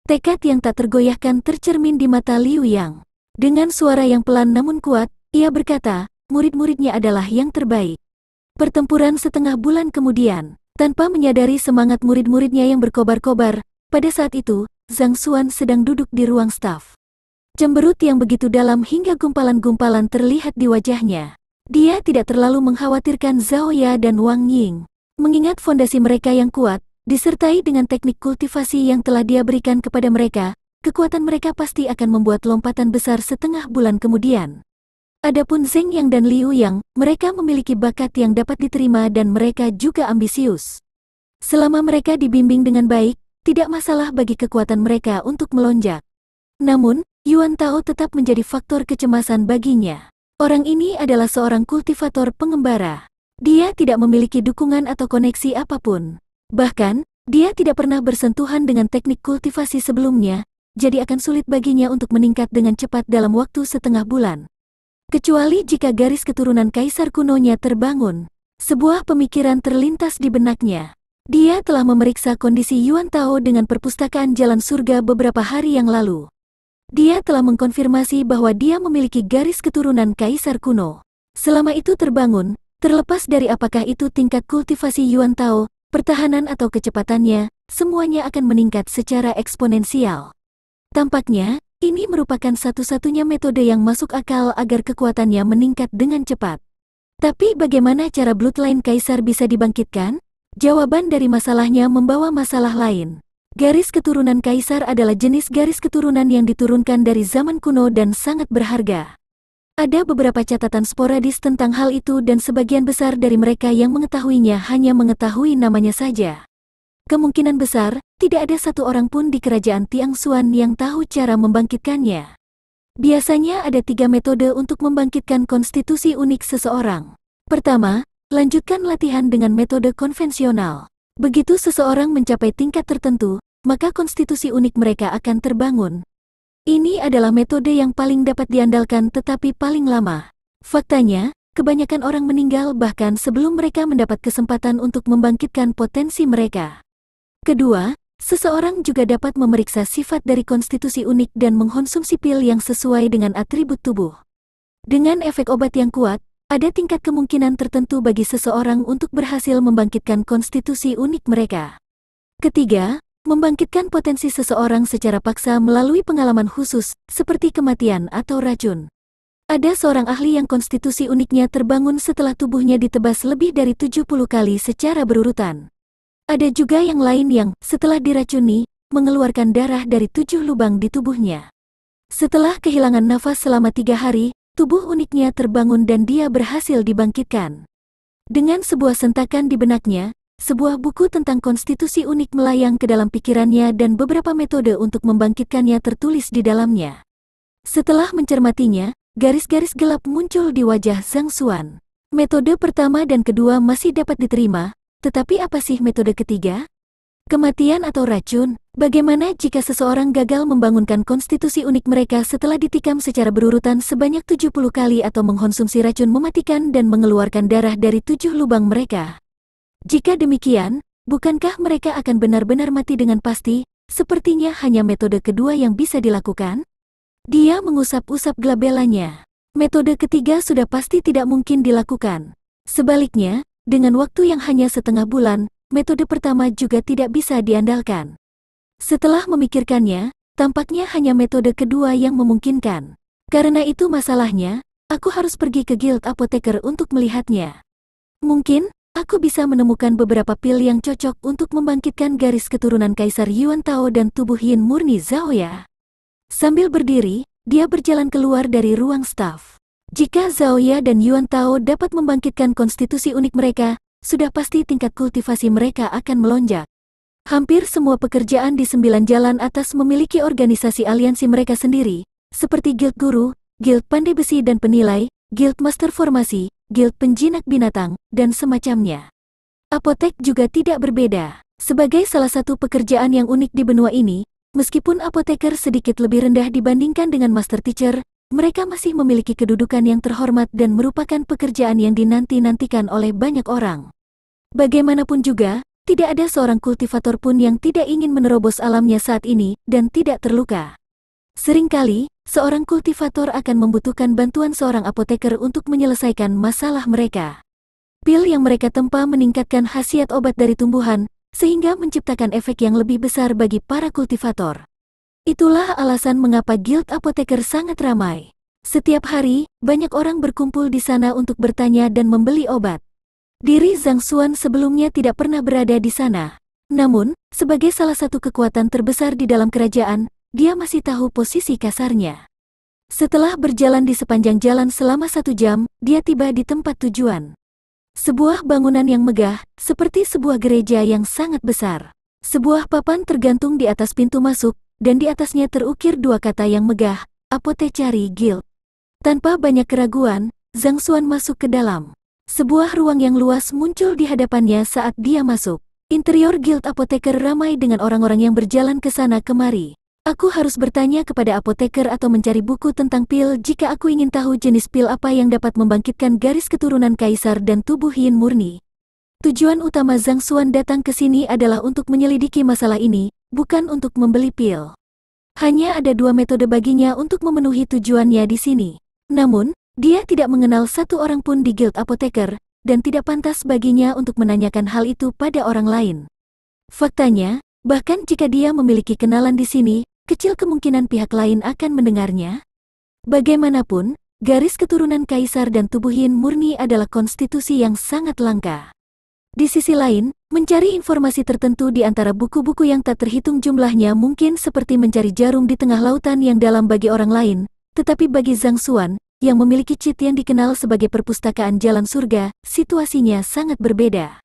Tekad yang tak tergoyahkan tercermin di mata Liu Yang. Dengan suara yang pelan namun kuat, ia berkata, murid-muridnya adalah yang terbaik. Pertempuran setengah bulan kemudian, tanpa menyadari semangat murid-muridnya yang berkobar-kobar, pada saat itu, Zhang Xuan sedang duduk di ruang staf. Cemberut yang begitu dalam hingga gumpalan-gumpalan terlihat di wajahnya. Dia tidak terlalu mengkhawatirkan Zhao Ya dan Wang Ying. Mengingat fondasi mereka yang kuat, disertai dengan teknik kultivasi yang telah dia berikan kepada mereka, kekuatan mereka pasti akan membuat lompatan besar setengah bulan kemudian. Adapun Zheng Yang dan Liu Yang, mereka memiliki bakat yang dapat diterima dan mereka juga ambisius. Selama mereka dibimbing dengan baik, tidak masalah bagi kekuatan mereka untuk melonjak. Namun, Yuan Tao tetap menjadi faktor kecemasan baginya. Orang ini adalah seorang kultivator pengembara. Dia tidak memiliki dukungan atau koneksi apapun. Bahkan, dia tidak pernah bersentuhan dengan teknik kultivasi sebelumnya, jadi akan sulit baginya untuk meningkat dengan cepat dalam waktu setengah bulan. Kecuali jika garis keturunan kaisar kunonya terbangun. Sebuah pemikiran terlintas di benaknya. Dia telah memeriksa kondisi Yuan Tao dengan perpustakaan Jalan Surga beberapa hari yang lalu. Dia telah mengkonfirmasi bahwa dia memiliki garis keturunan kaisar kuno. Selama itu terbangun, terlepas dari apakah itu tingkat kultivasi Yuan Tao, pertahanan atau kecepatannya, semuanya akan meningkat secara eksponensial. Tampaknya, ini merupakan satu-satunya metode yang masuk akal agar kekuatannya meningkat dengan cepat. Tapi bagaimana cara bloodline kaisar bisa dibangkitkan? Jawaban dari masalahnya membawa masalah lain. Garis keturunan kaisar adalah jenis garis keturunan yang diturunkan dari zaman kuno dan sangat berharga. Ada beberapa catatan sporadis tentang hal itu dan sebagian besar dari mereka yang mengetahuinya hanya mengetahui namanya saja. Kemungkinan besar, tidak ada satu orang pun di kerajaan Tiangshuan yang tahu cara membangkitkannya. Biasanya ada 3 metode untuk membangkitkan konstitusi unik seseorang. Pertama, lanjutkan latihan dengan metode konvensional. Begitu seseorang mencapai tingkat tertentu, maka konstitusi unik mereka akan terbangun. Ini adalah metode yang paling dapat diandalkan tetapi paling lama. Faktanya, kebanyakan orang meninggal bahkan sebelum mereka mendapat kesempatan untuk membangkitkan potensi mereka. Kedua, seseorang juga dapat memeriksa sifat dari konstitusi unik dan mengkonsumsi pil yang sesuai dengan atribut tubuh. Dengan efek obat yang kuat, ada tingkat kemungkinan tertentu bagi seseorang untuk berhasil membangkitkan konstitusi unik mereka. Ketiga, membangkitkan potensi seseorang secara paksa melalui pengalaman khusus, seperti kematian atau racun. Ada seorang ahli yang konstitusi uniknya terbangun setelah tubuhnya ditebas lebih dari 70 kali secara berurutan. Ada juga yang lain yang, setelah diracuni, mengeluarkan darah dari 7 lubang di tubuhnya. Setelah kehilangan nafas selama 3 hari, tubuh uniknya terbangun dan dia berhasil dibangkitkan. Dengan sebuah sentakan di benaknya, sebuah buku tentang konstitusi unik melayang ke dalam pikirannya dan beberapa metode untuk membangkitkannya tertulis di dalamnya. Setelah mencermatinya, garis-garis gelap muncul di wajah Zhang Xuan. Metode pertama dan kedua masih dapat diterima, tetapi apa sih metode ketiga? Kematian atau racun? Bagaimana jika seseorang gagal membangunkan konstitusi unik mereka setelah ditikam secara berurutan sebanyak 70 kali atau mengkonsumsi racun mematikan dan mengeluarkan darah dari 7 lubang mereka? Jika demikian, bukankah mereka akan benar-benar mati dengan pasti? Sepertinya hanya metode kedua yang bisa dilakukan. Dia mengusap-usap glabelanya. Metode ketiga sudah pasti tidak mungkin dilakukan. Sebaliknya, dengan waktu yang hanya setengah bulan, metode pertama juga tidak bisa diandalkan. Setelah memikirkannya, tampaknya hanya metode kedua yang memungkinkan. Karena itu masalahnya, aku harus pergi ke Guild Apoteker untuk melihatnya. Mungkin, aku bisa menemukan beberapa pil yang cocok untuk membangkitkan garis keturunan Kaisar Yuan Tao dan tubuh Yin murni Zhaoya. Sambil berdiri, dia berjalan keluar dari ruang staf. Jika Zhaoya dan Yuan Tao dapat membangkitkan konstitusi unik mereka, sudah pasti tingkat kultivasi mereka akan melonjak. Hampir semua pekerjaan di 9 jalan atas memiliki organisasi aliansi mereka sendiri, seperti Guild Guru, Guild Pandai Besi dan Penilai, Guild Master Formasi, Guild Penjinak Binatang, dan semacamnya. Apotek juga tidak berbeda. Sebagai salah satu pekerjaan yang unik di benua ini, meskipun apoteker sedikit lebih rendah dibandingkan dengan Master Teacher, mereka masih memiliki kedudukan yang terhormat dan merupakan pekerjaan yang dinanti-nantikan oleh banyak orang. Bagaimanapun juga, tidak ada seorang kultivator pun yang tidak ingin menerobos alamnya saat ini dan tidak terluka. Seringkali, seorang kultivator akan membutuhkan bantuan seorang apoteker untuk menyelesaikan masalah mereka. Pil yang mereka tempa meningkatkan khasiat obat dari tumbuhan, sehingga menciptakan efek yang lebih besar bagi para kultivator. Itulah alasan mengapa Guild Apoteker sangat ramai. Setiap hari, banyak orang berkumpul di sana untuk bertanya dan membeli obat. Diri Zhang Xuan sebelumnya tidak pernah berada di sana. Namun, sebagai salah satu kekuatan terbesar di dalam kerajaan, dia masih tahu posisi kasarnya. Setelah berjalan di sepanjang jalan selama 1 jam, dia tiba di tempat tujuan. Sebuah bangunan yang megah, seperti sebuah gereja yang sangat besar. Sebuah papan tergantung di atas pintu masuk, dan di atasnya terukir 2 kata yang megah, Apothecary Guild. Tanpa banyak keraguan, Zhang Xuan masuk ke dalam. Sebuah ruang yang luas muncul di hadapannya saat dia masuk. Interior Guild Apoteker ramai dengan orang-orang yang berjalan ke sana kemari. Aku harus bertanya kepada apoteker atau mencari buku tentang pil jika aku ingin tahu jenis pil apa yang dapat membangkitkan garis keturunan kaisar dan tubuh Yin murni. Tujuan utama Zhang Xuan datang ke sini adalah untuk menyelidiki masalah ini, bukan untuk membeli pil. Hanya ada 2 metode baginya untuk memenuhi tujuannya di sini. Namun, dia tidak mengenal satu orang pun di Guild Apoteker, dan tidak pantas baginya untuk menanyakan hal itu pada orang lain. Faktanya, bahkan jika dia memiliki kenalan di sini, kecil kemungkinan pihak lain akan mendengarnya. Bagaimanapun, garis keturunan kaisar dan tubuh Yin murni adalah konstitusi yang sangat langka. Di sisi lain, mencari informasi tertentu di antara buku-buku yang tak terhitung jumlahnya mungkin seperti mencari jarum di tengah lautan yang dalam bagi orang lain, tetapi bagi Zhang Xuan, yang memiliki cheat yang dikenal sebagai perpustakaan jalan surga, situasinya sangat berbeda.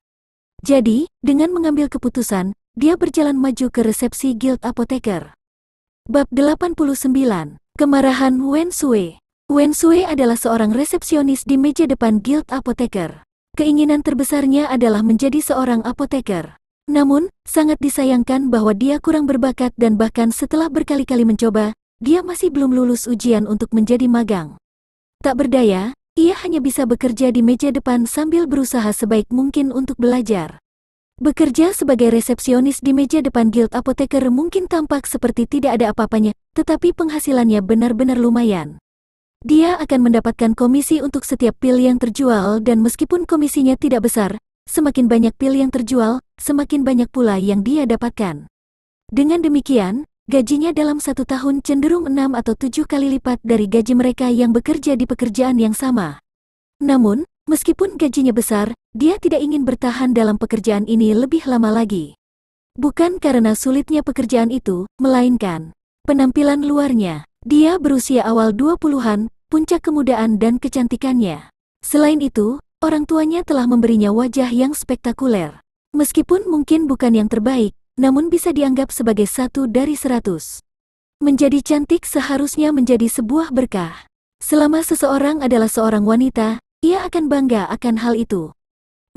Jadi, dengan mengambil keputusan, dia berjalan maju ke resepsi Guild Apoteker. Bab 89. Kemarahan Wen Sui. Wen Sui adalah seorang resepsionis di meja depan Guild Apoteker. Keinginan terbesarnya adalah menjadi seorang apoteker. Namun, sangat disayangkan bahwa dia kurang berbakat dan bahkan setelah berkali-kali mencoba, dia masih belum lulus ujian untuk menjadi magang. Tak berdaya, ia hanya bisa bekerja di meja depan sambil berusaha sebaik mungkin untuk belajar. Bekerja sebagai resepsionis di meja depan Guild Apoteker mungkin tampak seperti tidak ada apa-apanya, tetapi penghasilannya benar-benar lumayan. Dia akan mendapatkan komisi untuk setiap pil yang terjual dan meskipun komisinya tidak besar, semakin banyak pil yang terjual, semakin banyak pula yang dia dapatkan. Dengan demikian, gajinya dalam 1 tahun cenderung 6 atau 7 kali lipat dari gaji mereka yang bekerja di pekerjaan yang sama. Namun, meskipun gajinya besar, dia tidak ingin bertahan dalam pekerjaan ini lebih lama lagi. Bukan karena sulitnya pekerjaan itu, melainkan penampilan luarnya. Dia berusia awal 20-an, puncak kemudaan dan kecantikannya. Selain itu, orang tuanya telah memberinya wajah yang spektakuler. Meskipun mungkin bukan yang terbaik, namun bisa dianggap sebagai 1 dari 100. Menjadi cantik seharusnya menjadi sebuah berkah. Selama seseorang adalah seorang wanita, ia akan bangga akan hal itu.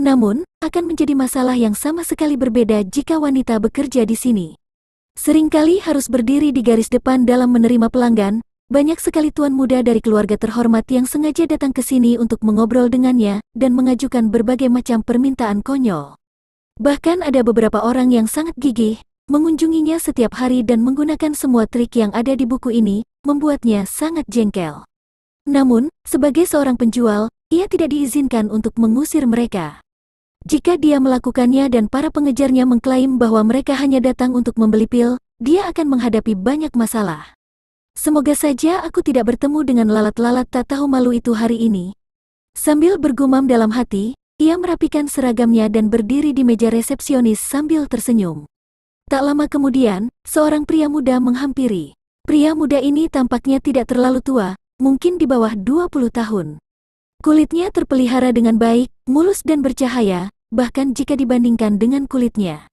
Namun, akan menjadi masalah yang sama sekali berbeda jika wanita bekerja di sini. Seringkali harus berdiri di garis depan dalam menerima pelanggan, banyak sekali tuan muda dari keluarga terhormat yang sengaja datang ke sini untuk mengobrol dengannya dan mengajukan berbagai macam permintaan konyol. Bahkan ada beberapa orang yang sangat gigih, mengunjunginya setiap hari dan menggunakan semua trik yang ada di buku ini, membuatnya sangat jengkel. Namun, sebagai seorang penjual, ia tidak diizinkan untuk mengusir mereka. Jika dia melakukannya dan para pengejarnya mengklaim bahwa mereka hanya datang untuk membeli pil, dia akan menghadapi banyak masalah. Semoga saja aku tidak bertemu dengan lalat-lalat tak tahu malu itu hari ini. Sambil bergumam dalam hati, ia merapikan seragamnya dan berdiri di meja resepsionis sambil tersenyum. Tak lama kemudian, seorang pria muda menghampiri. Pria muda ini tampaknya tidak terlalu tua, mungkin di bawah 20 tahun. Kulitnya terpelihara dengan baik, mulus dan bercahaya, bahkan jika dibandingkan dengan kulitnya.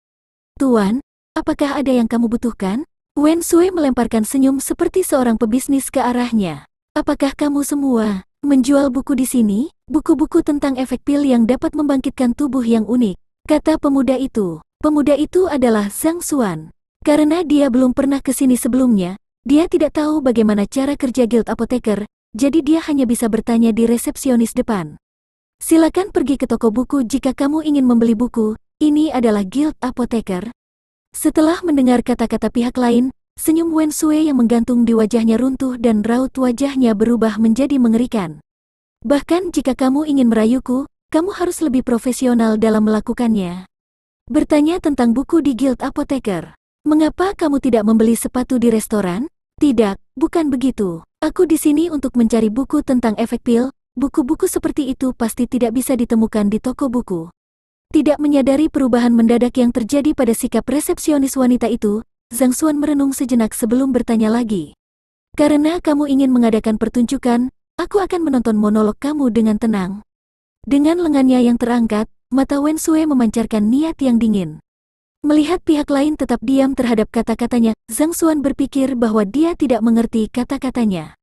Tuan, apakah ada yang kamu butuhkan? Wen Sui melemparkan senyum seperti seorang pebisnis ke arahnya. Apakah kamu semua menjual buku di sini? Buku-buku tentang efek pil yang dapat membangkitkan tubuh yang unik, kata pemuda itu. Pemuda itu adalah Zhang Xuan. Karena dia belum pernah ke sini sebelumnya, dia tidak tahu bagaimana cara kerja Guild Apoteker, jadi dia hanya bisa bertanya di resepsionis depan. Silakan pergi ke toko buku jika kamu ingin membeli buku, ini adalah Guild Apoteker. Setelah mendengar kata-kata pihak lain, senyum Wen Sui yang menggantung di wajahnya runtuh dan raut wajahnya berubah menjadi mengerikan. Bahkan jika kamu ingin merayuku, kamu harus lebih profesional dalam melakukannya. Bertanya tentang buku di Guild Apoteker. Mengapa kamu tidak membeli sepatu di restoran? Tidak, bukan begitu. Aku di sini untuk mencari buku tentang efek pil. Buku-buku seperti itu pasti tidak bisa ditemukan di toko buku. Tidak menyadari perubahan mendadak yang terjadi pada sikap resepsionis wanita itu, Zhang Xuan merenung sejenak sebelum bertanya lagi. Karena kamu ingin mengadakan pertunjukan, aku akan menonton monolog kamu dengan tenang. Dengan lengannya yang terangkat, mata Wen Sui memancarkan niat yang dingin. Melihat pihak lain tetap diam terhadap kata-katanya, Zhang Xuan berpikir bahwa dia tidak mengerti kata-katanya.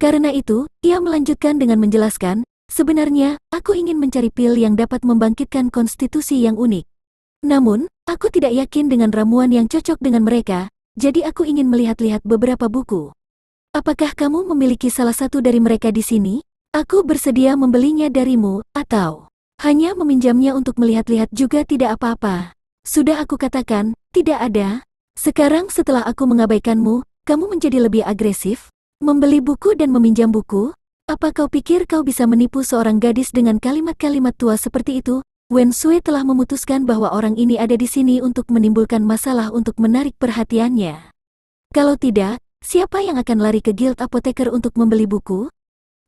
Karena itu, ia melanjutkan dengan menjelaskan, sebenarnya, aku ingin mencari pil yang dapat membangkitkan konstitusi yang unik. Namun, aku tidak yakin dengan ramuan yang cocok dengan mereka, jadi aku ingin melihat-lihat beberapa buku. Apakah kamu memiliki salah satu dari mereka di sini? Aku bersedia membelinya darimu, atau hanya meminjamnya untuk melihat-lihat juga tidak apa-apa. Sudah aku katakan, tidak ada. Sekarang setelah aku mengabaikanmu, kamu menjadi lebih agresif? Membeli buku dan meminjam buku? Apa kau pikir kau bisa menipu seorang gadis dengan kalimat-kalimat tua seperti itu? Wen Sui telah memutuskan bahwa orang ini ada di sini untuk menimbulkan masalah untuk menarik perhatiannya. Kalau tidak, siapa yang akan lari ke Guild Apoteker untuk membeli buku?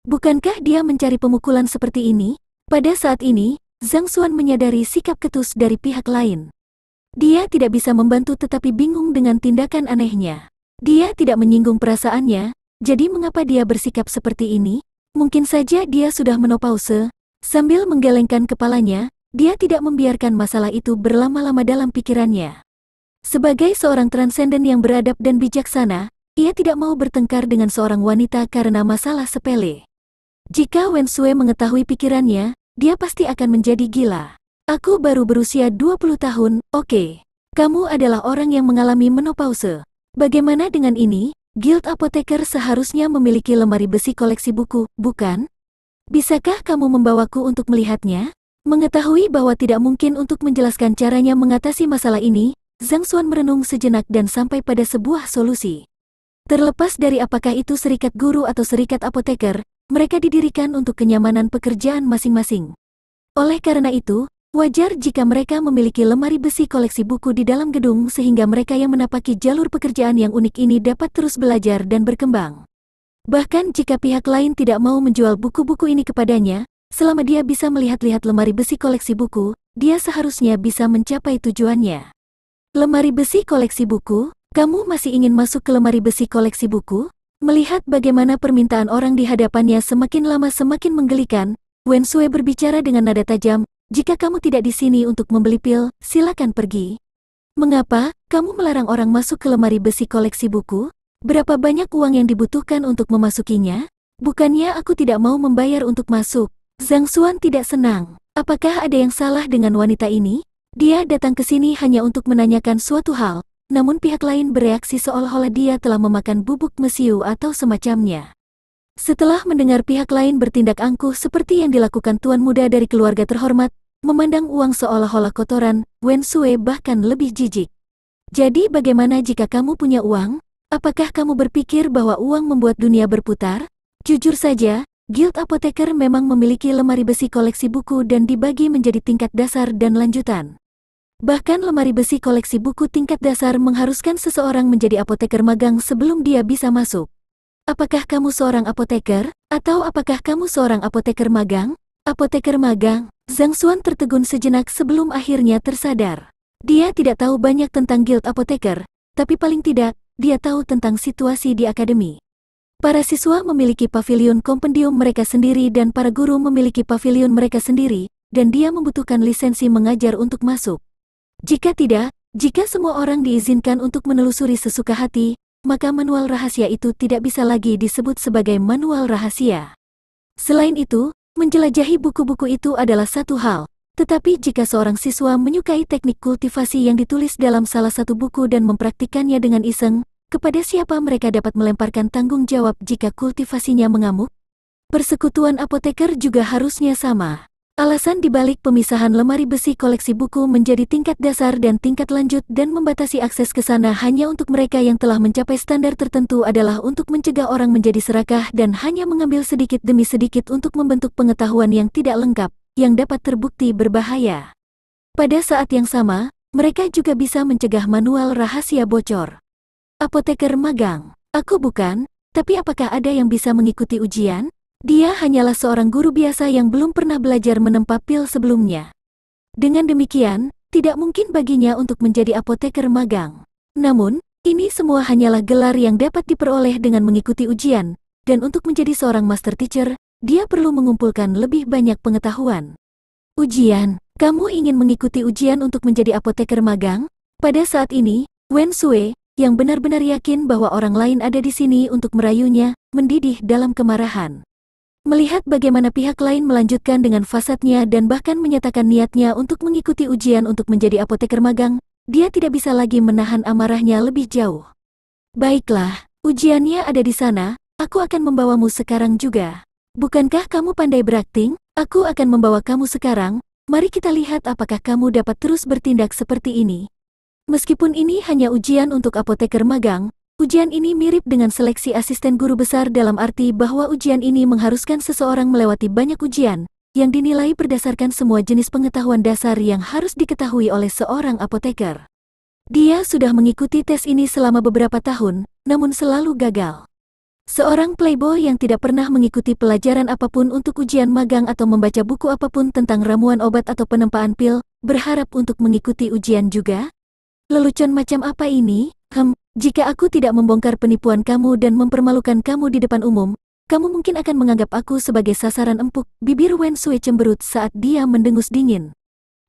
Bukankah dia mencari pemukulan seperti ini? Pada saat ini, Zhang Xuan menyadari sikap ketus dari pihak lain. Dia tidak bisa membantu tetapi bingung dengan tindakan anehnya. Dia tidak menyinggung perasaannya, jadi mengapa dia bersikap seperti ini? Mungkin saja dia sudah menopause. Sambil menggelengkan kepalanya, dia tidak membiarkan masalah itu berlama-lama dalam pikirannya. Sebagai seorang transenden yang beradab dan bijaksana, ia tidak mau bertengkar dengan seorang wanita karena masalah sepele. Jika Wen Sui mengetahui pikirannya, dia pasti akan menjadi gila. Aku baru berusia 20 tahun, oke. Kamu adalah orang yang mengalami menopause. Bagaimana dengan ini? Guild Apoteker seharusnya memiliki lemari besi koleksi buku, bukan? Bisakah kamu membawaku untuk melihatnya? Mengetahui bahwa tidak mungkin untuk menjelaskan caranya mengatasi masalah ini, Zhang Xuan merenung sejenak dan sampai pada sebuah solusi. Terlepas dari apakah itu serikat guru atau serikat apoteker, mereka didirikan untuk kenyamanan pekerjaan masing-masing. Oleh karena itu, wajar jika mereka memiliki lemari besi koleksi buku di dalam gedung sehingga mereka yang menapaki jalur pekerjaan yang unik ini dapat terus belajar dan berkembang. Bahkan jika pihak lain tidak mau menjual buku-buku ini kepadanya, selama dia bisa melihat-lihat lemari besi koleksi buku, dia seharusnya bisa mencapai tujuannya. Lemari besi koleksi buku? Kamu masih ingin masuk ke lemari besi koleksi buku? Melihat bagaimana permintaan orang di hadapannya semakin lama semakin menggelikan, Wen Sui berbicara dengan nada tajam, jika kamu tidak di sini untuk membeli pil, silakan pergi. Mengapa kamu melarang orang masuk ke lemari besi koleksi buku? Berapa banyak uang yang dibutuhkan untuk memasukinya? Bukannya aku tidak mau membayar untuk masuk. Zhang Xuan tidak senang. Apakah ada yang salah dengan wanita ini? Dia datang ke sini hanya untuk menanyakan suatu hal. Namun pihak lain bereaksi seolah-olah dia telah memakan bubuk mesiu atau semacamnya. Setelah mendengar pihak lain bertindak angkuh seperti yang dilakukan tuan muda dari keluarga terhormat, memandang uang seolah-olah kotoran, Wen Sui bahkan lebih jijik. Jadi bagaimana jika kamu punya uang? Apakah kamu berpikir bahwa uang membuat dunia berputar? Jujur saja, Guild Apoteker memang memiliki lemari besi koleksi buku dan dibagi menjadi tingkat dasar dan lanjutan. Bahkan lemari besi koleksi buku tingkat dasar mengharuskan seseorang menjadi apoteker magang sebelum dia bisa masuk. Apakah kamu seorang apoteker? Atau apakah kamu seorang apoteker magang? Apoteker magang? Zhang Xuan tertegun sejenak sebelum akhirnya tersadar. Dia tidak tahu banyak tentang Guild Apoteker, tapi paling tidak, dia tahu tentang situasi di akademi. Para siswa memiliki pavilion kompendium mereka sendiri dan para guru memiliki pavilion mereka sendiri, dan dia membutuhkan lisensi mengajar untuk masuk. Jika tidak, jika semua orang diizinkan untuk menelusuri sesuka hati, maka manual rahasia itu tidak bisa lagi disebut sebagai manual rahasia. Selain itu, menjelajahi buku-buku itu adalah satu hal, tetapi jika seorang siswa menyukai teknik kultivasi yang ditulis dalam salah satu buku dan mempraktikannya dengan iseng, kepada siapa mereka dapat melemparkan tanggung jawab jika kultivasinya mengamuk? Persekutuan apoteker juga harusnya sama. Alasan dibalik pemisahan lemari besi koleksi buku menjadi tingkat dasar dan tingkat lanjut dan membatasi akses ke sana hanya untuk mereka yang telah mencapai standar tertentu adalah untuk mencegah orang menjadi serakah dan hanya mengambil sedikit demi sedikit untuk membentuk pengetahuan yang tidak lengkap, yang dapat terbukti berbahaya. Pada saat yang sama, mereka juga bisa mencegah manual rahasia bocor. Apoteker magang, aku bukan, tapi apakah ada yang bisa mengikuti ujian? Dia hanyalah seorang guru biasa yang belum pernah belajar menempa pil sebelumnya. Dengan demikian, tidak mungkin baginya untuk menjadi apoteker magang. Namun, Ini semua hanyalah gelar yang dapat diperoleh dengan mengikuti ujian, dan untuk menjadi seorang master teacher, dia perlu mengumpulkan lebih banyak pengetahuan. Ujian, kamu ingin mengikuti ujian untuk menjadi apoteker magang? Pada saat ini, Wen Sue, yang benar-benar yakin bahwa orang lain ada di sini untuk merayunya, mendidih dalam kemarahan. Melihat bagaimana pihak lain melanjutkan dengan fasadnya dan bahkan menyatakan niatnya untuk mengikuti ujian untuk menjadi apoteker magang, dia tidak bisa lagi menahan amarahnya lebih jauh. Baiklah, ujiannya ada di sana, aku akan membawamu sekarang juga. Bukankah kamu pandai berakting? Aku akan membawa kamu sekarang, mari kita lihat apakah kamu dapat terus bertindak seperti ini. Meskipun ini hanya ujian untuk apoteker magang, ujian ini mirip dengan seleksi asisten guru besar dalam arti bahwa ujian ini mengharuskan seseorang melewati banyak ujian, yang dinilai berdasarkan semua jenis pengetahuan dasar yang harus diketahui oleh seorang apoteker. Dia sudah mengikuti tes ini selama beberapa tahun, namun selalu gagal. Seorang playboy yang tidak pernah mengikuti pelajaran apapun untuk ujian magang atau membaca buku apapun tentang ramuan obat atau penempaan pil, berharap untuk mengikuti ujian juga? Lelucon macam apa ini? Jika aku tidak membongkar penipuan kamu dan mempermalukan kamu di depan umum, kamu mungkin akan menganggap aku sebagai sasaran empuk. Bibir Wen Sue cemberut saat dia mendengus dingin.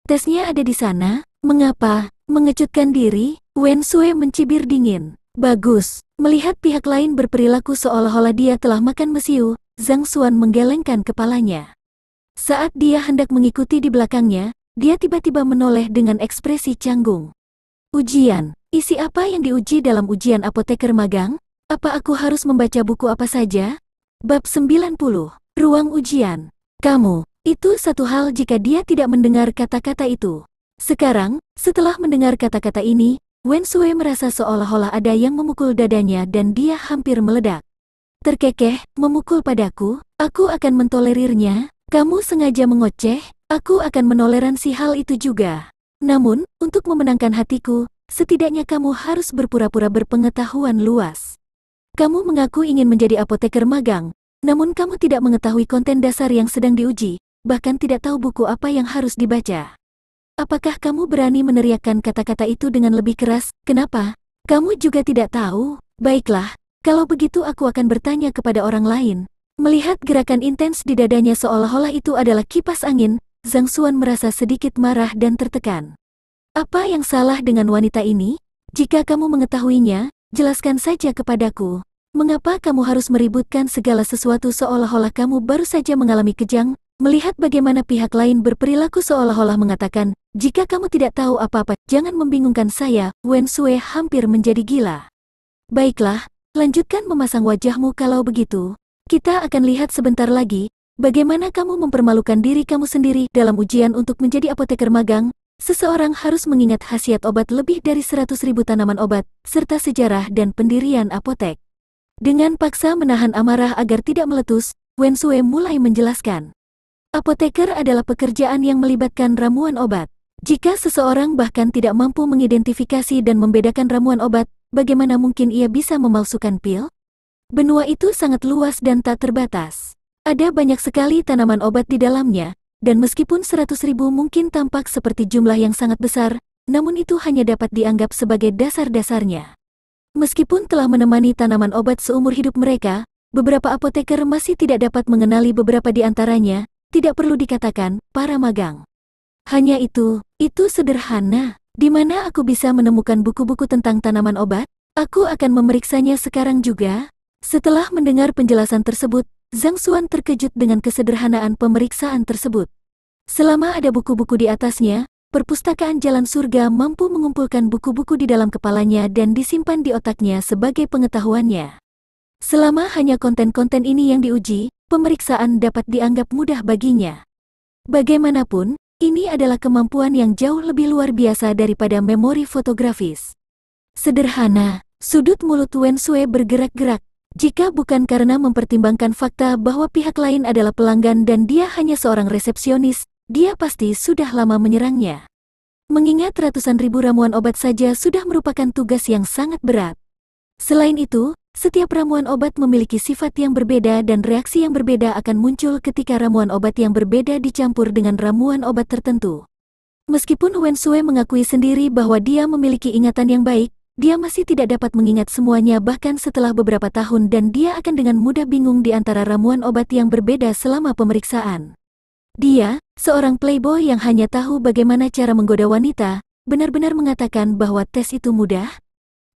Tesnya ada di sana, mengapa? Mengejutkan diri, Wen Sue mencibir dingin. Bagus, melihat pihak lain berperilaku seolah-olah dia telah makan mesiu, Zhang Xuan menggelengkan kepalanya. Saat dia hendak mengikuti di belakangnya, dia tiba-tiba menoleh dengan ekspresi canggung. Ujian, isi apa yang diuji dalam ujian apoteker magang? Apa aku harus membaca buku apa saja? Bab 90, Ruang Ujian. Kamu, itu satu hal jika dia tidak mendengar kata-kata itu. Sekarang, setelah mendengar kata-kata ini, Wen Sue merasa seolah-olah ada yang memukul dadanya dan dia hampir meledak. Terkekeh, memukul padaku, aku akan mentolerirnya. Kamu sengaja mengoceh, aku akan menoleransi hal itu juga. Namun, untuk memenangkan hatiku, setidaknya kamu harus berpura-pura berpengetahuan luas. Kamu mengaku ingin menjadi apoteker magang, namun kamu tidak mengetahui konten dasar yang sedang diuji, bahkan tidak tahu buku apa yang harus dibaca. Apakah kamu berani meneriakkan kata-kata itu dengan lebih keras? Kenapa? Kamu juga tidak tahu? Baiklah, kalau begitu aku akan bertanya kepada orang lain. Melihat gerakan intens di dadanya seolah-olah itu adalah kipas angin, Zhang Xuan merasa sedikit marah dan tertekan. Apa yang salah dengan wanita ini? Jika kamu mengetahuinya, jelaskan saja kepadaku. Mengapa kamu harus meributkan segala sesuatu seolah-olah kamu baru saja mengalami kejang? Melihat bagaimana pihak lain berperilaku seolah-olah mengatakan, jika kamu tidak tahu apa-apa, jangan membingungkan saya, Wen Sue hampir menjadi gila. Baiklah, lanjutkan memasang wajahmu kalau begitu. Kita akan lihat sebentar lagi, bagaimana kamu mempermalukan diri kamu sendiri dalam ujian untuk menjadi apoteker magang. Seseorang harus mengingat khasiat obat lebih dari 100.000 tanaman obat, serta sejarah dan pendirian apotek. Dengan paksa menahan amarah agar tidak meletus, Wen Sue mulai menjelaskan. Apoteker adalah pekerjaan yang melibatkan ramuan obat. Jika seseorang bahkan tidak mampu mengidentifikasi dan membedakan ramuan obat, bagaimana mungkin ia bisa memalsukan pil? Benua itu sangat luas dan tak terbatas. Ada banyak sekali tanaman obat di dalamnya, dan meskipun 100.000 mungkin tampak seperti jumlah yang sangat besar, namun itu hanya dapat dianggap sebagai dasar-dasarnya. Meskipun telah menemani tanaman obat seumur hidup mereka, beberapa apoteker masih tidak dapat mengenali beberapa di antaranya. Tidak perlu dikatakan, para magang. Hanya itu sederhana. Di mana aku bisa menemukan buku-buku tentang tanaman obat? Aku akan memeriksanya sekarang juga. Setelah mendengar penjelasan tersebut, Zhang Xuan terkejut dengan kesederhanaan pemeriksaan tersebut. Selama ada buku-buku di atasnya, perpustakaan jalan surga mampu mengumpulkan buku-buku di dalam kepalanya dan disimpan di otaknya sebagai pengetahuannya. Selama hanya konten-konten ini yang diuji, pemeriksaan dapat dianggap mudah baginya. Bagaimanapun, ini adalah kemampuan yang jauh lebih luar biasa daripada memori fotografis. Sederhana, sudut mulut Wen Sue bergerak-gerak. Jika bukan karena mempertimbangkan fakta bahwa pihak lain adalah pelanggan dan dia hanya seorang resepsionis, dia pasti sudah lama menyerangnya. Mengingat ratusan ribu ramuan obat saja sudah merupakan tugas yang sangat berat. Selain itu, setiap ramuan obat memiliki sifat yang berbeda dan reaksi yang berbeda akan muncul ketika ramuan obat yang berbeda dicampur dengan ramuan obat tertentu. Meskipun Wen Sue mengakui sendiri bahwa dia memiliki ingatan yang baik, dia masih tidak dapat mengingat semuanya bahkan setelah beberapa tahun dan dia akan dengan mudah bingung di antara ramuan obat yang berbeda selama pemeriksaan. Dia, seorang playboy yang hanya tahu bagaimana cara menggoda wanita, benar-benar mengatakan bahwa tes itu mudah?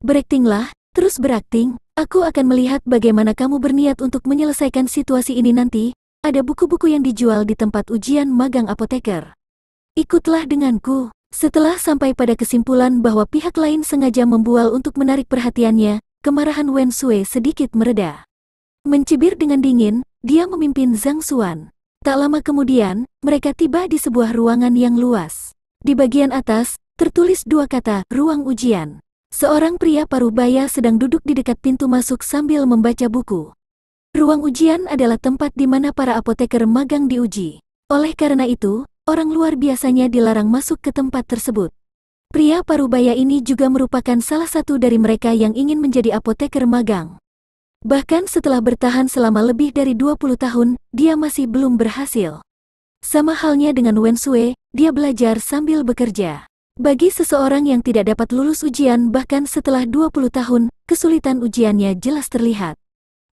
Beraktinglah, terus berakting, aku akan melihat bagaimana kamu berniat untuk menyelesaikan situasi ini nanti. Ada buku-buku yang dijual di tempat ujian magang apoteker. Ikutlah denganku. Setelah sampai pada kesimpulan bahwa pihak lain sengaja membual untuk menarik perhatiannya, kemarahan Wen Sui sedikit mereda. Mencibir dengan dingin, dia memimpin Zhang Xuan. Tak lama kemudian, mereka tiba di sebuah ruangan yang luas. Di bagian atas, tertulis dua kata, ruang ujian. Seorang pria parubaya sedang duduk di dekat pintu masuk sambil membaca buku. Ruang ujian adalah tempat di mana para apoteker magang diuji. Oleh karena itu, orang luar biasanya dilarang masuk ke tempat tersebut. Pria parubaya ini juga merupakan salah satu dari mereka yang ingin menjadi apoteker magang. Bahkan setelah bertahan selama lebih dari 20 tahun, dia masih belum berhasil. Sama halnya dengan Wen Sui, dia belajar sambil bekerja. Bagi seseorang yang tidak dapat lulus ujian bahkan setelah 20 tahun, kesulitan ujiannya jelas terlihat.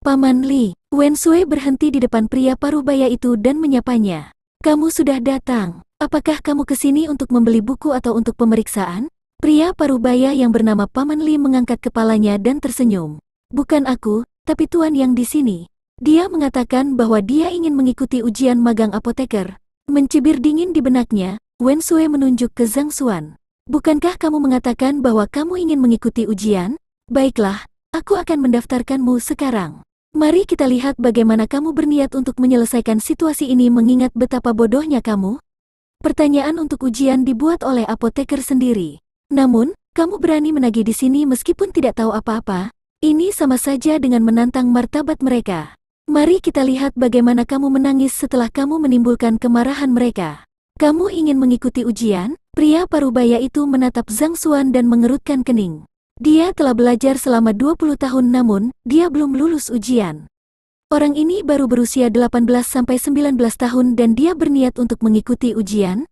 Paman Li, Wen Sui berhenti di depan pria parubaya itu dan menyapanya. Kamu sudah datang. Apakah kamu kesini untuk membeli buku atau untuk pemeriksaan? Pria parubaya yang bernama Paman Li mengangkat kepalanya dan tersenyum. Bukan aku, tapi tuan yang di sini. Dia mengatakan bahwa dia ingin mengikuti ujian magang apoteker. Mencibir dingin di benaknya, Wen Sui menunjuk ke Zhang Xuan. Bukankah kamu mengatakan bahwa kamu ingin mengikuti ujian? Baiklah, aku akan mendaftarkanmu sekarang. Mari kita lihat bagaimana kamu berniat untuk menyelesaikan situasi ini mengingat betapa bodohnya kamu. Pertanyaan untuk ujian dibuat oleh apoteker sendiri. Namun, kamu berani menagih di sini meskipun tidak tahu apa-apa. Ini sama saja dengan menantang martabat mereka. Mari kita lihat bagaimana kamu menangis setelah kamu menimbulkan kemarahan mereka. Kamu ingin mengikuti ujian? Pria parubaya itu menatap Zhang Xuan dan mengerutkan kening. Dia telah belajar selama 20 tahun namun, dia belum lulus ujian. Orang ini baru berusia 18-19 tahun dan dia berniat untuk mengikuti ujian?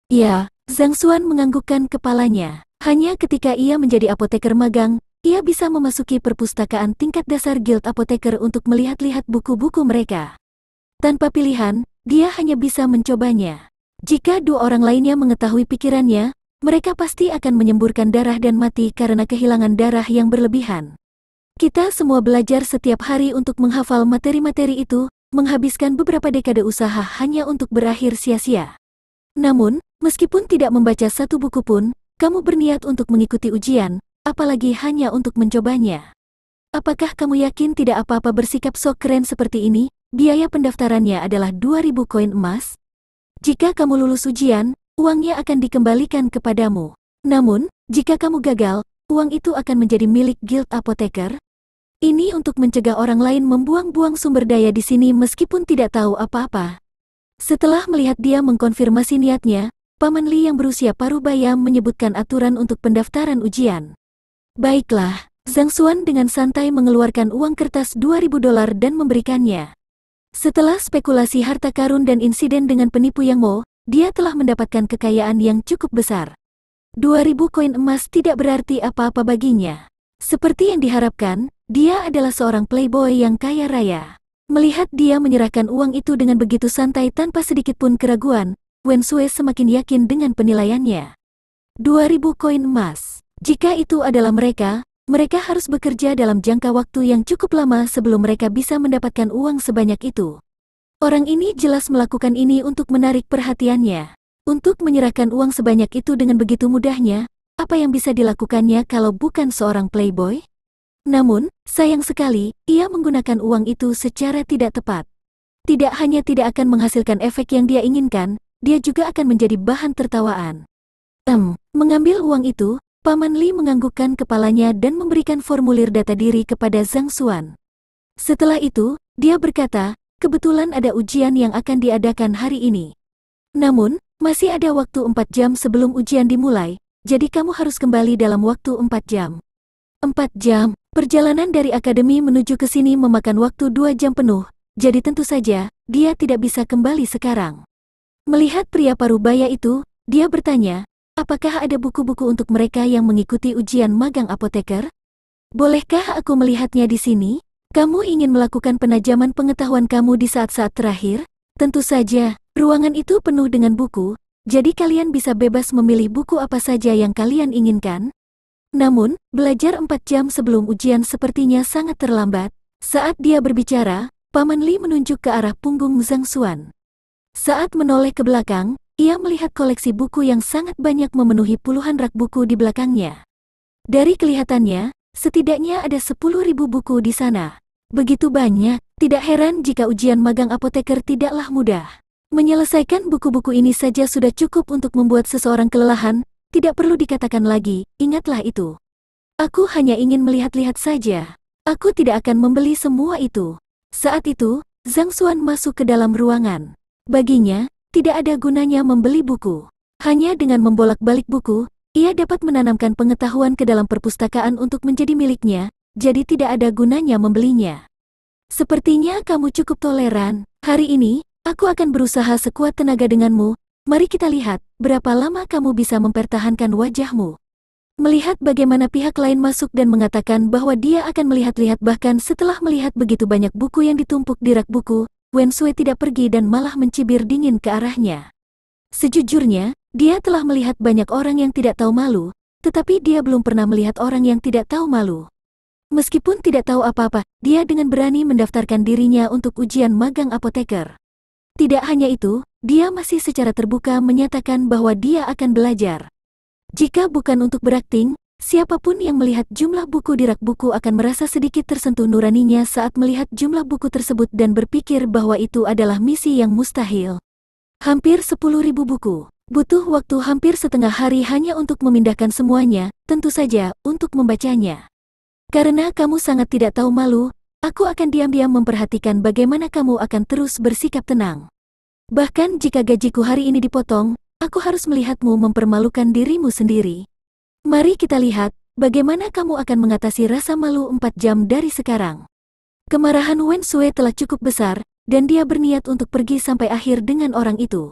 Ya, Zhang Xuan menganggukkan kepalanya. Hanya ketika ia menjadi apoteker magang, ia bisa memasuki perpustakaan tingkat dasar Guild Apoteker untuk melihat-lihat buku-buku mereka. Tanpa pilihan, dia hanya bisa mencobanya. Jika dua orang lainnya mengetahui pikirannya, mereka pasti akan menyemburkan darah dan mati karena kehilangan darah yang berlebihan. Kita semua belajar setiap hari untuk menghafal materi-materi itu, menghabiskan beberapa dekade usaha hanya untuk berakhir sia-sia. Namun, meskipun tidak membaca satu buku pun, kamu berniat untuk mengikuti ujian, apalagi hanya untuk mencobanya. Apakah kamu yakin tidak apa-apa bersikap sok keren seperti ini? Biaya pendaftarannya adalah 2.000 koin emas. Jika kamu lulus ujian, uangnya akan dikembalikan kepadamu. Namun, jika kamu gagal, uang itu akan menjadi milik Guild Apoteker. Ini untuk mencegah orang lain membuang-buang sumber daya di sini meskipun tidak tahu apa-apa. Setelah melihat dia mengkonfirmasi niatnya, Paman Li yang berusia parubaya menyebutkan aturan untuk pendaftaran ujian. Baiklah, Zhang Xuan dengan santai mengeluarkan uang kertas 2.000 dolar dan memberikannya. Setelah spekulasi harta karun dan insiden dengan penipu Yang Mo, dia telah mendapatkan kekayaan yang cukup besar. 2.000 koin emas tidak berarti apa-apa baginya. Seperti yang diharapkan, dia adalah seorang playboy yang kaya raya. Melihat dia menyerahkan uang itu dengan begitu santai tanpa sedikit pun keraguan, Wen Sui semakin yakin dengan penilaiannya. 2.000 koin emas. Jika itu adalah mereka harus bekerja dalam jangka waktu yang cukup lama sebelum mereka bisa mendapatkan uang sebanyak itu. Orang ini jelas melakukan ini untuk menarik perhatiannya. Untuk menyerahkan uang sebanyak itu dengan begitu mudahnya, apa yang bisa dilakukannya kalau bukan seorang playboy? Namun, sayang sekali, ia menggunakan uang itu secara tidak tepat. Tidak hanya tidak akan menghasilkan efek yang dia inginkan, dia juga akan menjadi bahan tertawaan. Mengambil uang itu, Paman Li menganggukkan kepalanya dan memberikan formulir data diri kepada Zhang Xuan. Setelah itu, dia berkata, kebetulan ada ujian yang akan diadakan hari ini. Namun, masih ada waktu 4 jam sebelum ujian dimulai, jadi kamu harus kembali dalam waktu 4 jam. 4 jam, perjalanan dari akademi menuju ke sini memakan waktu 2 jam penuh, jadi tentu saja, dia tidak bisa kembali sekarang. Melihat pria parubaya itu, dia bertanya, Apakah ada buku-buku untuk mereka yang mengikuti ujian magang apoteker? Bolehkah aku melihatnya di sini? Kamu ingin melakukan penajaman pengetahuan kamu di saat-saat terakhir? Tentu saja, ruangan itu penuh dengan buku, jadi kalian bisa bebas memilih buku apa saja yang kalian inginkan. Namun, belajar 4 jam sebelum ujian sepertinya sangat terlambat. Saat dia berbicara, Paman Li menunjuk ke arah punggung Zhang Xuan. Saat menoleh ke belakang, ia melihat koleksi buku yang sangat banyak memenuhi puluhan rak buku di belakangnya. Dari kelihatannya, setidaknya ada 10.000 buku di sana. Begitu banyak, tidak heran jika ujian magang apoteker tidaklah mudah. Menyelesaikan buku-buku ini saja sudah cukup untuk membuat seseorang kelelahan, tidak perlu dikatakan lagi, ingatlah itu. Aku hanya ingin melihat-lihat saja. Aku tidak akan membeli semua itu. Saat itu, Zhang Xuan masuk ke dalam ruangan. Baginya, tidak ada gunanya membeli buku. Hanya dengan membolak-balik buku, ia dapat menanamkan pengetahuan ke dalam perpustakaan untuk menjadi miliknya, jadi tidak ada gunanya membelinya. Sepertinya kamu cukup toleran. Hari ini, aku akan berusaha sekuat tenaga denganmu. Mari kita lihat, berapa lama kamu bisa mempertahankan wajahmu. Melihat bagaimana pihak lain masuk dan mengatakan bahwa dia akan melihat-lihat bahkan setelah melihat begitu banyak buku yang ditumpuk di rak buku, Wen Sui tidak pergi dan malah mencibir dingin ke arahnya. Sejujurnya, dia telah melihat banyak orang yang tidak tahu malu, tetapi dia belum pernah melihat orang yang tidak tahu malu. Meskipun tidak tahu apa-apa, dia dengan berani mendaftarkan dirinya untuk ujian magang apoteker. Tidak hanya itu, dia masih secara terbuka menyatakan bahwa dia akan belajar. Jika bukan untuk berakting, siapapun yang melihat jumlah buku di rak buku akan merasa sedikit tersentuh nuraninya saat melihat jumlah buku tersebut dan berpikir bahwa itu adalah misi yang mustahil. Hampir 10.000 buku. Butuh waktu hampir setengah hari hanya untuk memindahkan semuanya, tentu saja, untuk membacanya. Karena kamu sangat tidak tahu malu, aku akan diam-diam memperhatikan bagaimana kamu akan terus bersikap tenang. Bahkan jika gajiku hari ini dipotong, aku harus melihatmu mempermalukan dirimu sendiri. Mari kita lihat, bagaimana kamu akan mengatasi rasa malu 4 jam dari sekarang. Kemarahan Wen Sui telah cukup besar, dan dia berniat untuk pergi sampai akhir dengan orang itu.